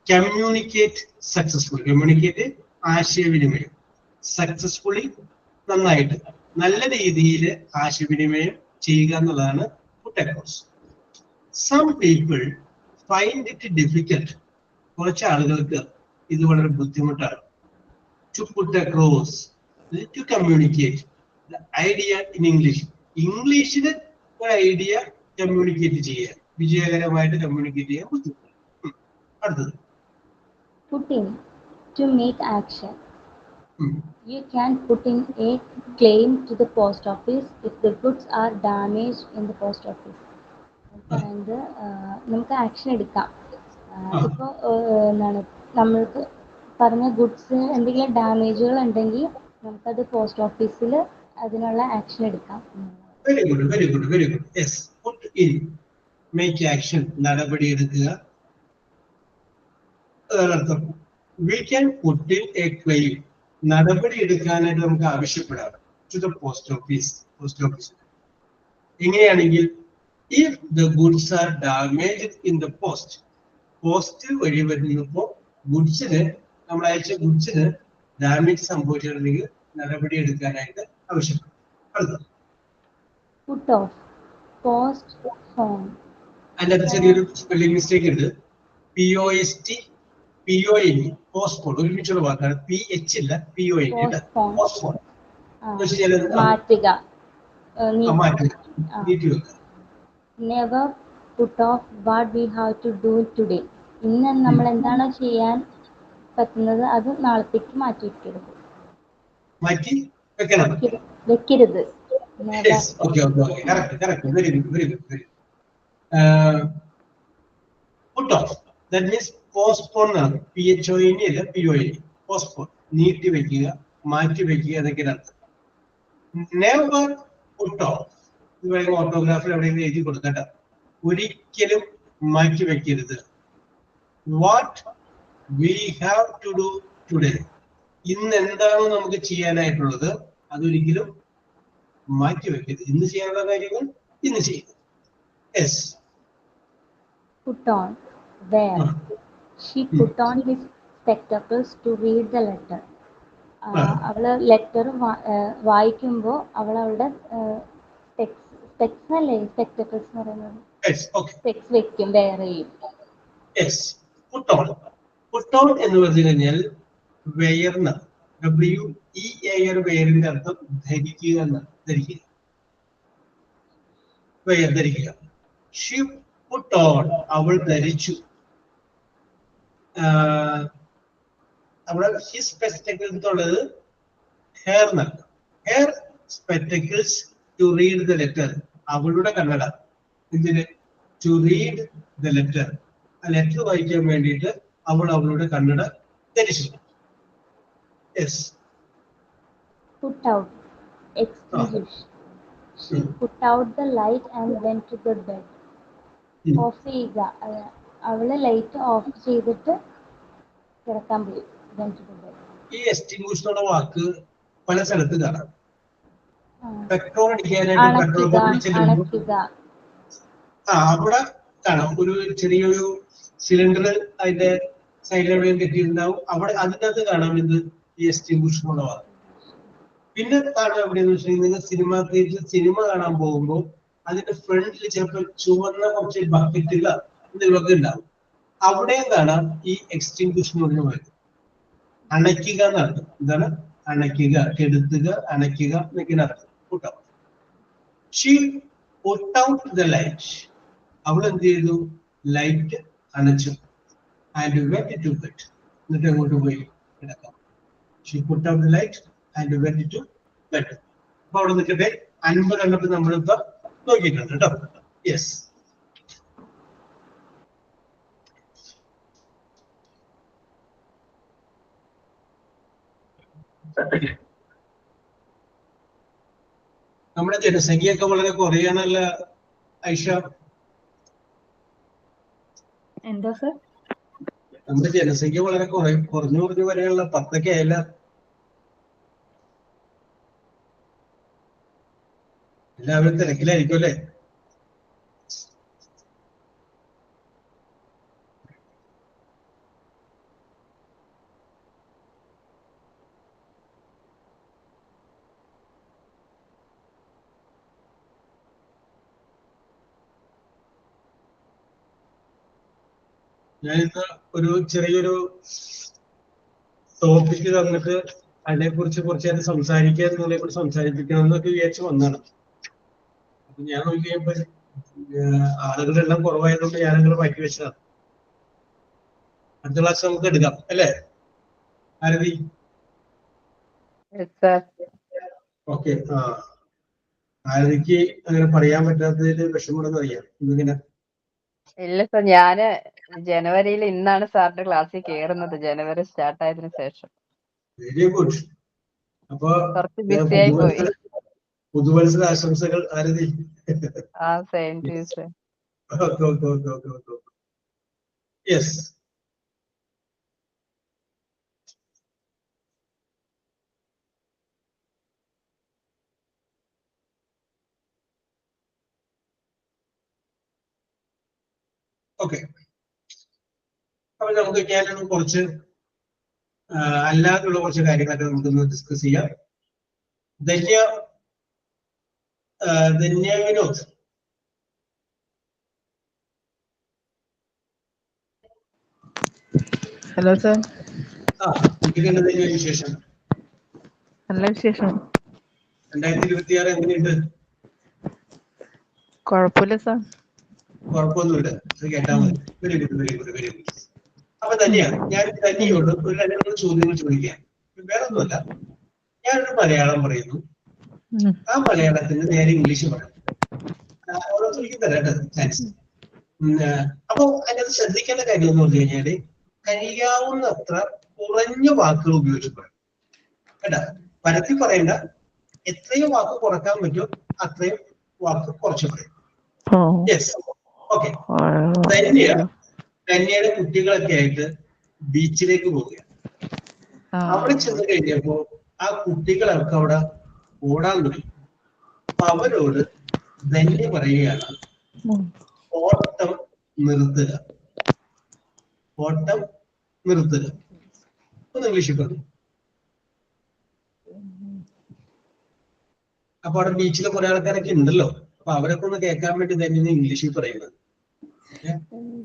communicate successfully. Communicate ആശയവിനിമയം, സക്സസ്ഫുള്ളി നന്നായിട്ട് നല്ല രീതിയിൽ ആശയവിനിമയം ചെയ്യുക എന്നുള്ളതാണ് put across. Some people find it difficult. കുറച്ച് ആളുകൾക്ക് ഇത് വളരെ ബുദ്ധിമുട്ടാണ്. To put across, to communicate the idea in English. ഇംഗ്ലീഷിൽ ഒരു ഐഡിയ കമ്മ്യൂണിക്കേറ്റ് ചെയ്യാൻ, വിജയകരമായിട്ട് കമ്മ്യൂണിക്കേറ്റ് ചെയ്യാൻ ബുദ്ധിമുട്ടാണ്. അടുത്തത് Put in, to make action. You can put in a claim to the post office if the goods are damaged in the post office. പറയുന്നത് നമുക്ക് action എടുക്കാം. ഇപ്പോൾ എന്താണ് നമ്മൾക്ക് പറഞ്ഞ ഗുഡ്സ് എന്തെങ്കിലും ഡാമേജുകൾ ഉണ്ടെങ്കിൽ നമുക്കത് പോസ്റ്റ് ഓഫീസിൽ അതിനുള്ള ആക്ഷൻ എടുക്കാം. Very good, very good, very good. Yes, put in, make action, നടപടി എടുക്കുക. അതർത്ഥം we can put in a claim, നടപടി എടുക്കാനായിട്ട് നമുക്ക് ആവശ്യപ്പെടാം to the post office, post ഓഫീസിൽ. എങ്ങനെയാണെങ്കിൽ if the goods are damaged in the post, post വഴി വരുന്നപ്പോൾ ഗുഡ്സിന്, നമ്മൾ അയച്ച ഗുഡ്സിന് ഡാമേജ് സംഭവിച്ചിട്ടുണ്ടെങ്കിൽ നടപടി എടുക്കാനായിട്ട് ആവശ്യപ്പെടും. അടുത്തത് Put off, postpone. അതിനകത്ത് ചെറിയൊരു സ്പെല്ലിംഗ് മിസ്റ്റേക്ക് ഉണ്ട്. POST, PON, പോസ്റ്റ്പോൺ ഒരുമിച്ചുള്ള വാക്കാണ്. PH ഇല്ല, PON. പോസ്റ്റ്പോൺ മാറ്റുക, നീട്ടി വെക്കുക. Never put off what we have to do today. ഇന്ന് നമ്മൾ എന്താണോ ചെയ്യാൻ പറ്റുന്നത് അത് നാളത്തേക്ക് മാറ്റി വെക്കരുത്. മാറ്റി വെക്കണം, വെക്കരുത്. Yes, okay, okay, okay. Correct, correct. Very good, very good, very good. Put off. That means postpone. PHONE അല്ല, PONE. Postpone. നീട്ടി വെക്കുക, മാറ്റി വെക്കുക എന്നൊക്കെ അർത്ഥം. Never put off. ഇത് വേണമെങ്കിൽ ഓട്ടോഗ്രാഫിൽ എവിടെയെങ്കിലും എഴുതി കൊടുക്കണ്ട. ഒരിക്കലും മാറ്റി വെക്കരുത്. What we have to do today. ഇന്ന് എന്താണോ നമുക്ക് ചെയ്യാനായിട്ടുള്ളത് അതൊരിക്കലും മാറ്റി വെക്കരുത്. ഇന്ന് ചെയ്യാനുള്ള കാര്യങ്ങൾ ഇന്ന് ചെയ്യുക. Yes. Put on, wear. She put on his spectacles to read the letter. അവള് ലെറ്റർ വായിക്കുമ്പോൾ അവളുടെ സ്പെക്സ് അല്ലേ, സ്പെക്ടക്കിൾസ് എന്ന് പറയുന്നത്, സ്പെക്സ് വെക്കും, വെയർ ചെയ്യും. Yes. Put on. Put on എന്ന് പറഞ്ഞു കഴിഞ്ഞാൽ വെയർന്ന, WEAR വെയറിന്റെ അർത്ഥം ധരിക്കുക എന്നാണ്. ധരിക്കുക, വെയർ, ധരിക്കുക. She put on, അവൾ ധരിച്ചു. അവിടെ his spectacles എന്നുള്ളത് hair എന്നാണ്. Hair spectacles to read the letter. അവളുടെ കണ്ണട ഇതിന് to read the letter. ആ ലെറ്റർ വായിക്കാൻ വേണ്ടിയിട്ട് അവൾ അവളുടെ കണ്ണട ധരിച്ചു. Yes. Put out, extinguish. She put out the light and went to the bed. Of ചെയ്യുക, അവള് ലൈറ്റ് ഓഫ് ചെയ്തിട്ട് കിടക്കാൻ പോയി. went to the bed. ഈ എക്സ്റ്റിംഗ്വിഷ് എന്നുള്ള വാക്ക് പല സ്ഥലത്ത് കാണാം. പെട്രോൾ അടിക്കാനായിട്ട് പെട്രോൾ ബോട്ടിൽ ചെല്ലുമ്പോൾ അവിടെ കാണാം ഒരു ചെറിയൊരു സിലിണ്ടർ അതിന്റെ സൈഡിലെവിടെയും കെട്ടിയിട്ടുണ്ടാവും. അവിടെ അതിനകത്ത് കാണാം ഇത് ഈ എക്സ്റ്റിംഗ്വിഷ് എന്നുള്ള വാക്ക്. പിന്നെ കാണാൻ എവിടെയെന്ന് വെച്ചിട്ടുണ്ടെങ്കിൽ സിനിമ തിയേറ്ററിൽ സിനിമ കാണാൻ പോകുമ്പോൾ അതിന്റെ ഫ്രണ്ടിൽ ചിലപ്പോൾ ചുവന്ന കുറച്ച് ബക്കറ്റുകൾ എന്തെങ്കിലുമൊക്കെ ഉണ്ടാവും. അവിടെ എന്താണ് ഈ എക്സ്റ്റിങ്ക്വിഷൻ എന്ന് പറയുന്നത്? അണയ്ക്കുക എന്നാണ്. എന്താണ് അണയ്ക്കുക? കെടുത്തുക, അണയ്ക്കുക എന്നൊക്കെ നടക്കും. Put out. She put out the light. അവൾ എന്ത് ചെയ്തു? ലൈറ്റ് അണച്ചു. And went to bed. എന്നിട്ട് അങ്ങോട്ട് പോയി കിടക്കാം. She put out the light and went to bed. അപ്പൊ അവിടെ നിൽക്കട്ടെ. 50 എണ്ണത്തിൽ നമ്മളിപ്പോ നോക്കിയിട്ടുണ്ട് കേട്ടോ. യെസ്. നമ്മുടെ ജനസംഖ്യയൊക്കെ വളരെ കുറയാണല്ല ഐഷ? എന്താ സർ? നമ്മുടെ ജനസംഖ്യ വളരെ കുറഞ്ഞു വരെയുള്ള 10 ആയില്ല. എല്ലാവരും തിരക്കിലായിരിക്കും അല്ലേ? ഞാനിന്ന് ഒരു ചെറിയൊരു ടോപ്പിക്ക് തന്നിട്ട് അതിനെ കുറിച്ച് കുറച്ച് നേരം സംസാരിക്കുക എന്നതിനെ കുറിച്ച് സംസാരിപ്പിക്കണം എന്നൊക്കെ വിചാരിച്ചു വന്നതാണ്. അപ്പൊ ഞാൻ നോക്കിയപ്പോ ആളുകളെല്ലാം കുറവായതുകൊണ്ട് ഞാനങ്ങനെ മാറ്റി വെച്ചതാണ്. അടുത്ത ക്ലാസ് നമുക്ക് എടുക്കാം അല്ലേ ആരതി? ഓക്കെ. ആരതിക്ക് അങ്ങനെ പറയാൻ പറ്റാത്തതിൽ വിഷമമുണ്ടെന്ന് അറിയാം. ഇന്നിങ്ങനെ ഇല്ല സർ, ഞാന് ജനുവരിയിൽ ഇന്നാണ് സാറിന്റെ ക്ലാസ്സിൽ കയറുന്നത്, ജനുവരി സ്റ്റാർട്ട് ആയതിനു ശേഷം. Very good. അപ്പൊ കുറച്ച് ബിസി ആയി പോയി. പുതുവത്സര ആശംസകൾ Aarathi. Same to you sir. Yes. Okay. അപ്പൊ നമുക്ക് ഞാനൊന്ന് കുറച്ച് അല്ലാതുള്ള കുറച്ച് കാര്യങ്ങളൊക്കെ നമുക്കൊന്ന് ഡിസ്കസ് ചെയ്യാം. ധന്യ വിനോദ്. Hello sir. എന്തൊക്കെയാണ് വിശേഷം? നല്ല വിശേഷം. 2026 എങ്ങനെയുണ്ട്? കുഴപ്പമില്ല സാർ. കുഴപ്പമൊന്നുമില്ല. അത് കേട്ടാൽ മതി. Very good, very good, very good. അപ്പൊ തന്നെയാണ് ഞാൻ തന്നെയോട് ഒരു 2 ചോദ്യങ്ങൾ ചോദിക്കാം. വേറെ ഒന്നുമല്ല, ഞാനൊരു മലയാളം പറയുന്നു, ആ മലയാളത്തിന് നേരെ ഇംഗ്ലീഷ് പറയും. ഓരോരുത്തർക്കും തരാം ചാൻസ്. അപ്പൊ അതിനകത്ത് ശ്രദ്ധിക്കേണ്ട കാര്യം എന്ന് പറഞ്ഞു കഴിഞ്ഞാല് കഴിയാവുന്നത്ര കുറഞ്ഞ വാക്കുകൾ ഉപയോഗിച്ച് പറയും കേട്ടാ. പരത്തി പറയണ്ട. എത്രയും വാക്ക് കുറക്കാൻ പറ്റും അത്രയും വാക്ക് കുറച്ച് പറയും. യെസ്. ഓക്കെ. ധന്യയുടെ കുട്ടികളൊക്കെ ആയിട്ട് ബീച്ചിലേക്ക് പോവുകയാണ്. അവിടെ ചെന്ന് കഴിഞ്ഞപ്പോ ആ കുട്ടികളൊക്കെ അവിടെ ഓടാൻ തുടങ്ങി. അപ്പൊ അവരോട് ധന്യ പറയുകയാണ്, ഓട്ടം നിർത്തുക, ഓട്ടം നിർത്തുക. ഒന്ന് ഇംഗ്ലീഷിൽ പറഞ്ഞു. അപ്പൊ അവിടെ ബീച്ചിലെ കുറെ ആൾക്കാരൊക്കെ ഉണ്ടല്ലോ. അപ്പൊ അവരൊക്കെ ഒന്ന് കേൾക്കാൻ വേണ്ടി തന്നെ ഇംഗ്ലീഷിൽ പറയുന്നത്.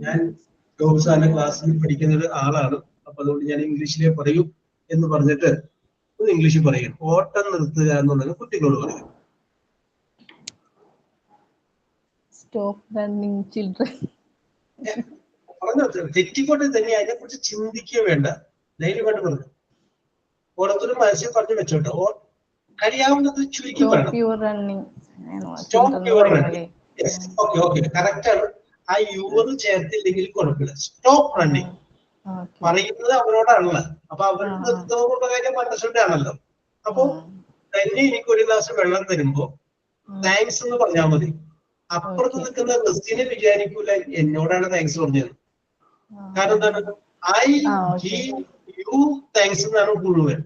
ഞാൻ ജോബ് സാറിന്റെ ക്ലാസ്സിൽ പഠിക്കുന്ന ഒരു ആളാണ്. അപ്പൊ അതുകൊണ്ട് ഞാൻ ഇംഗ്ലീഷിലെ പറയൂ എന്ന് പറഞ്ഞിട്ട് ഒന്ന് ഇംഗ്ലീഷിൽ പറയും. ഓട്ടം നിർത്തുക എന്നുള്ളത് കുട്ടികളോട് പറയും. Stop running children. പറഞ്ഞു തെറ്റിക്കൊണ്ട് തന്നെ അതിനെ കുറിച്ച് ചിന്തിക്കുക വേണ്ട. ധൈര്യമായിട്ട് പറഞ്ഞു. ഓരോരുത്തരും മനസ്സിൽ പറഞ്ഞു വെച്ചോട്ടോ. കഴിയാവുന്നത് ചുരുക്കി പറയണം. Stop your running. Okay, okay, correct ആണ്. ആ യുവർ ചേർത്തില്ലെങ്കിൽ കുഴപ്പമില്ല. സ്റ്റോപ്പ് റണ്ണിങ് പറയുന്നത് അവരോടാണല്ലോ. അപ്പൊ അവർക്ക് നിർത്തുന്ന കാര്യം അണ്ടർസ്റ്റാൻഡ് ആണല്ലോ. അപ്പൊ തന്നെ എനിക്ക് ഒരു ഗ്ലാസ് വെള്ളം തരുമ്പോ താങ്ക്സ് എന്ന് പറഞ്ഞാൽ മതി. അപ്പുറത്ത് നിൽക്കുന്ന ക്രിസ്ത്യനെ വിചാരിക്കൂല എന്നോടാണ് താങ്ക്സ് പറഞ്ഞത്. കാരണം എന്താണ്? ഐ ഗീവ് യു താങ്ക്സ് എന്നാണ് മുഴുവൻ.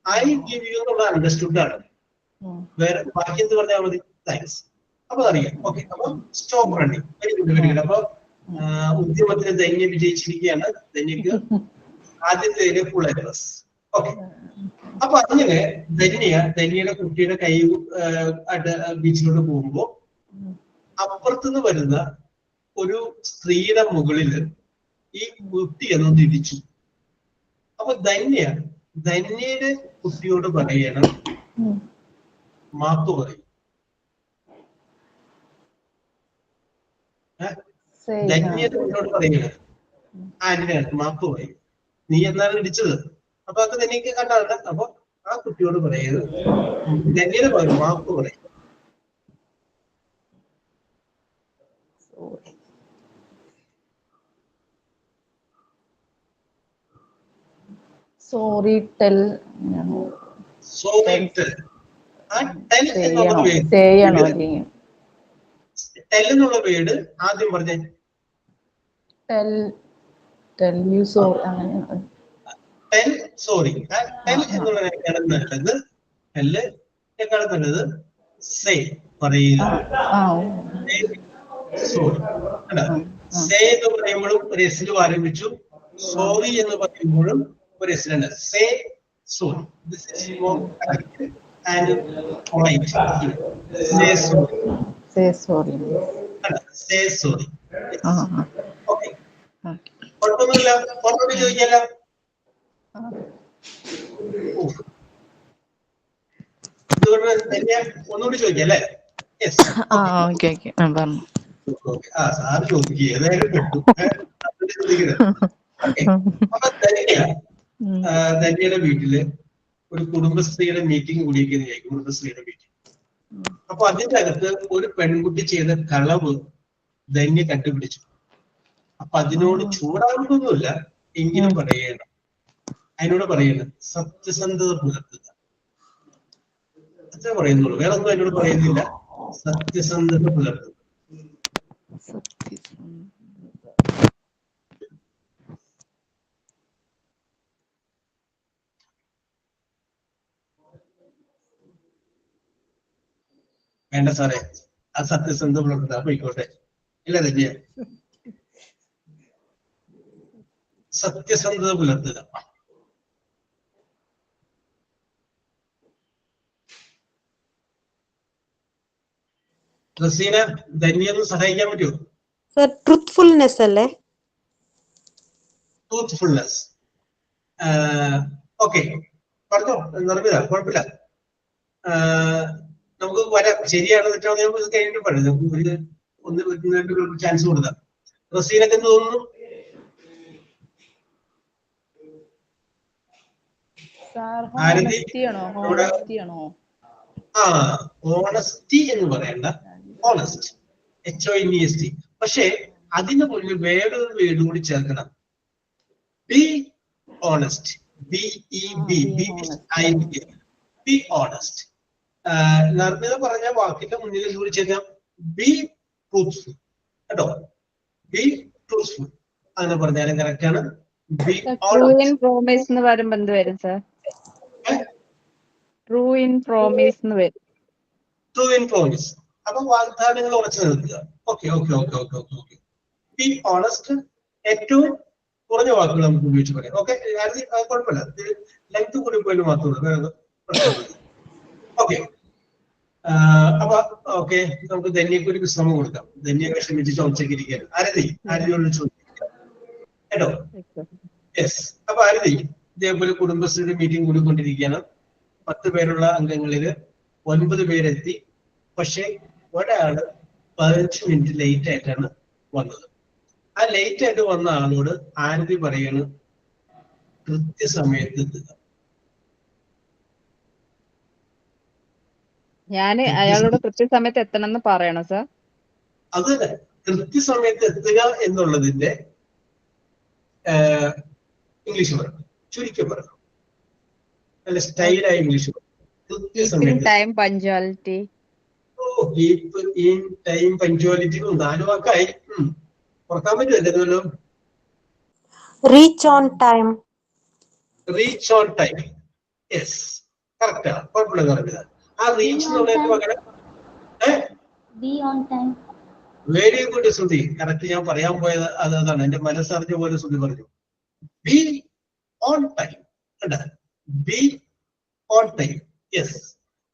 ഐ ഗീവ് യു എന്നുള്ള അണ്ടർസ്റ്റുഡ് ആണ്. വേറെ ബാക്കി എന്ത് പറഞ്ഞാൽ മതി? താങ്ക്സ്. അപ്പൊ അറിയാം. ഓക്കെ. അപ്പൊ stop running. Very good, very good. അപ്പൊ ഉദ്യമത്തിന് ധന്യ വിജയിച്ചിരിക്കുകയാണ്. ധന്യക്ക് ആദ്യത്തെ ഫുൾ എ പ്ലസ്. ഓക്കെ. അപ്പൊ അങ്ങനെ ധന്യയുടെ കുട്ടിയുടെ കൈ ബീച്ചിലോട്ട് പോകുമ്പോ അപ്പുറത്തുനിന്ന് വരുന്ന ഒരു സ്ത്രീയുടെ മുകളില് ഈ കുട്ടി എന്നൊന്ന് ഇടിച്ചു. അപ്പൊ ധന്യയുടെ കുട്ടിയോട് പറയണം മാപ്പ് പറയും. ധന്യയുടെ കുട്ടിയോട് പറയണം ആന്റണിയാണ് മാപ്പ് പറയും, നീ എന്നാണ് ഇടിച്ചത്. അപ്പൊ അത് ധന്യക്ക് കണ്ടാണ്. അപ്പൊ ആ കുട്ടിയോട് പറയുന്നത് ധന്യയുടെ പറയും മാപ്പ് പറയും. Sorry tell sorry tell. ആ ടെൽ എന്നുള്ള വേർഡ്, ടെൽ എന്നുള്ള വേർഡ് ആദ്യം പറഞ്ഞേ. ടെൽ യു സോറി അങ്ങനെ. Tell sorry. ടെൽ എന്നുള്ള നല്ലത്, ടെൽ എക്കാളും നല്ലത് സേ പറയുക. സോറി സേ എന്ന് പറയുമ്പോഴും ഒരു എസിൽ ആരംഭിച്ചു, സോറി എന്ന് പറയുമ്പോഴും ഒരു എസിലാണ്. Say sorry. This is more correct and polite. Say sorry. Say sorry. Say sorry. Okay, കുഴപ്പമൊന്നുമില്ല. പുറത്തോട്ട് ചോദിക്കാലോ. ഒന്നുകൂടി ചോദിക്കാം അല്ലേ? സാറ് ചോദിക്കുക ഏതായാലും പെട്ടു. അപ്പൊ ധന്യയുടെ വീട്ടില് ഒരു കുടുംബശ്രീയുടെ മീറ്റിംഗ് കൂടിയിരിക്കുന്ന കുടുംബശ്രീയുടെ മീറ്റിംഗ്. അപ്പൊ അതിന്റെ അകത്ത് ഒരു പെൺകുട്ടി ചെയ്ത കളവ് ധന്യ കണ്ടുപിടിച്ചു. അപ്പൊ അതിനോട് ചൂടാവുന്നൊന്നുമില്ല, എങ്കിലും പറയണം, അതിനോട് പറയണം സത്യസന്ധത പുലർത്തുക. അത്ര പറയുന്നുള്ളൂ, വേറെ ഒന്നും അതിനോട് പറയുന്നില്ല. സത്യസന്ധത പുലർത്തുക. വേണ്ട സാറേ, ആ സത്യസന്ധത പുലർത്തുക പോയിക്കോട്ടെ. ഇല്ല ധന്യ, സത്യസന്ധത പുലർത്തുക. റസീന, ധന്യൊന്ന് സഹായിക്കാൻ പറ്റുമോ? സർ ട്രൂത്ത്ഫുൾനെസ് അല്ലേ? ട്രൂത്ത്ഫുൾനെസ്. ഓക്കെ, പറഞ്ഞോ, നിർമ്മിത, കുഴപ്പമില്ല. നമുക്ക് വരാം. ശരിയാണ് തെറ്റാണ് നമുക്ക് കഴിഞ്ഞിട്ട് പറയാം. നമുക്ക് ഒരു ചാൻസ് കൊടുക്കാം. റസീനക്ക് എന്ത് തോന്നുന്നു? ഓണസ്റ്റി എന്ന് പറയണ്ട, ഓണസ്റ്റ്, HONEST. പക്ഷെ അതിന് മുന്നിൽ വേറൊരു വേർഡ് കൂടി ചേർക്കണം. Be honest. Be honest. Narmitha പറഞ്ഞ വാക്കിന്റെ മുന്നിൽ കൂടി ചേർക്കാം ബി ട്രൂത്ത്ഫുൾ. കേട്ടോ, ബി ട്രൂത്ത്ഫുൾ അങ്ങനെ പറഞ്ഞാലും കറക്റ്റ് ആണ്. Be honest. പ്രോമിസ് എന്ന് പറയുമ്പോ എന്ത് വരും സർ? ട്രൂ ഇൻ പ്രോമിസ് എന്ന് വരും. True in promise. അപ്പൊ വാഗ്ദാനങ്ങൾ ഉറച്ചു നിൽക്കുക. Okay okay okay okay okay okay. Be honest. ഏറ്റവും കുറഞ്ഞ വാക്കുകൾ നമുക്ക് ഉപയോഗിച്ച് പറയാം. ഓക്കെ, കുഴപ്പമില്ല. ലെങ്ത് കൂടി പോയാലും മാത്രമേ. ഓക്കെ, അപ്പൊ ഓക്കെ, നമുക്ക് ധന്യക്ക് ഒരു വിശ്രമം കൊടുക്കാം. ധന്യ വിഷമിച്ച് ചോദിച്ചേക്ക് ഇരിക്കുകയാണ്. ആരതിയോട് ചോദിക്കാം കേട്ടോ. യെസ്. അപ്പൊ ആരതി ഇതേപോലെ കുടുംബശ്രീയുടെ മീറ്റിംഗ് കൂടിക്കൊണ്ടിരിക്കുകയാണ്. 10 പേരുള്ള അംഗങ്ങളില് 9 പേരെത്തി. പക്ഷെ ഒരാള് 15 മിനിറ്റ് ലേറ്റ് ആയിട്ടാണ് വന്നത്. ആ ലേറ്റ് ആയിട്ട് വന്ന ആളോട് ആരതി പറയാണ് കൃത്യസമയത്ത് എത്തുക. ഞാന് അയാളോട് കൃത്യസമയത്ത് എത്തണം എന്ന് പറയണോ സർ? അത് കൃത്യസമയത്ത് എത്തുക എന്നുള്ളതിന്റെ ഇംഗ്ലീഷ് പറയണം, ചുരുക്കി പറയണം, നല്ല സ്റ്റൈലായ ഇംഗ്ലീഷ് പറയണം. കൃത്യസമയത്ത്. Time punctuality. Time punctuality 4 വാക്കായി. ഓർക്കാൻ പറ്റുമോ എന്തെങ്കിലും? Reach on time. Reach on time. Yes, correct, കുഴപ്പമില്ല പറഞ്ഞത്. ആ റീച്ച് എന്നുള്ളതിന് പകരം വെരി ഗുഡ് ശ്രുതി, കറക്റ്റ്. ഞാൻ പറയാൻ പോയത് അതാണ്, എന്റെ മനസ്സറിഞ്ഞ പോലെ ശ്രുതി പറഞ്ഞു. B on time. B on time. Yes.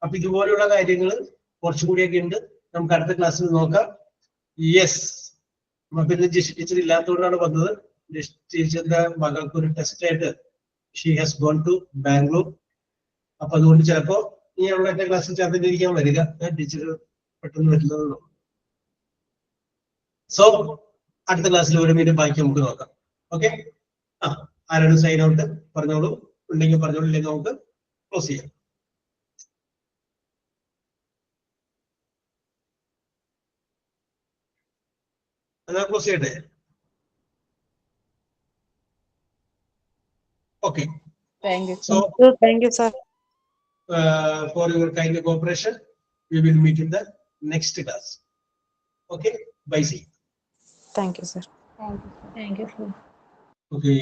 അപ്പൊ ഇതുപോലെയുള്ള കാര്യങ്ങൾ കുറച്ചുകൂടിയൊക്കെ ഉണ്ട്. നമുക്ക് അടുത്ത ക്ലാസ്സിൽ നോക്കാം. യെസ്. പിന്നെ ജിഷി ടീച്ചർ ഇല്ലാത്തതുകൊണ്ടാണ് വന്നത്. ടീച്ചറിന്റെ മകൾക്ക് ഒരു ടെസ്റ്റ് ആയിട്ട് she has gone to Bangalore. അപ്പൊ അതുകൊണ്ട് ചിലപ്പോ നീ അവിടെ എന്റെ ക്ലാസ്സിൽ ചേർത്തിട്ടിരിക്കാൻ വരിക. ടീച്ചർ പെട്ടെന്ന് വരുന്നതുള്ളൂ. സോ അടുത്ത ക്ലാസ്സിൽ ഒരു മിനിറ്റ് ബാക്കി നമുക്ക് നോക്കാം. ഓക്കെ. ആരാണ് സൈൻ ഔട്ട്? പറഞ്ഞോളൂ. ഉണ്ടെങ്കിൽ പറഞ്ഞോളൂ, ഇല്ലെങ്കിൽ നമുക്ക് ക്ലോസ് ചെയ്യാം. എന്നാ ക്ലോസ് ചെയ്യട്ടെ? Okay. Thank you. So, Thank you, sir. For your kind cooperation, we will meet in the next class. Okay. Bye. See. Thank you, sir. Thank you, sir. Thank you, sir. Okay.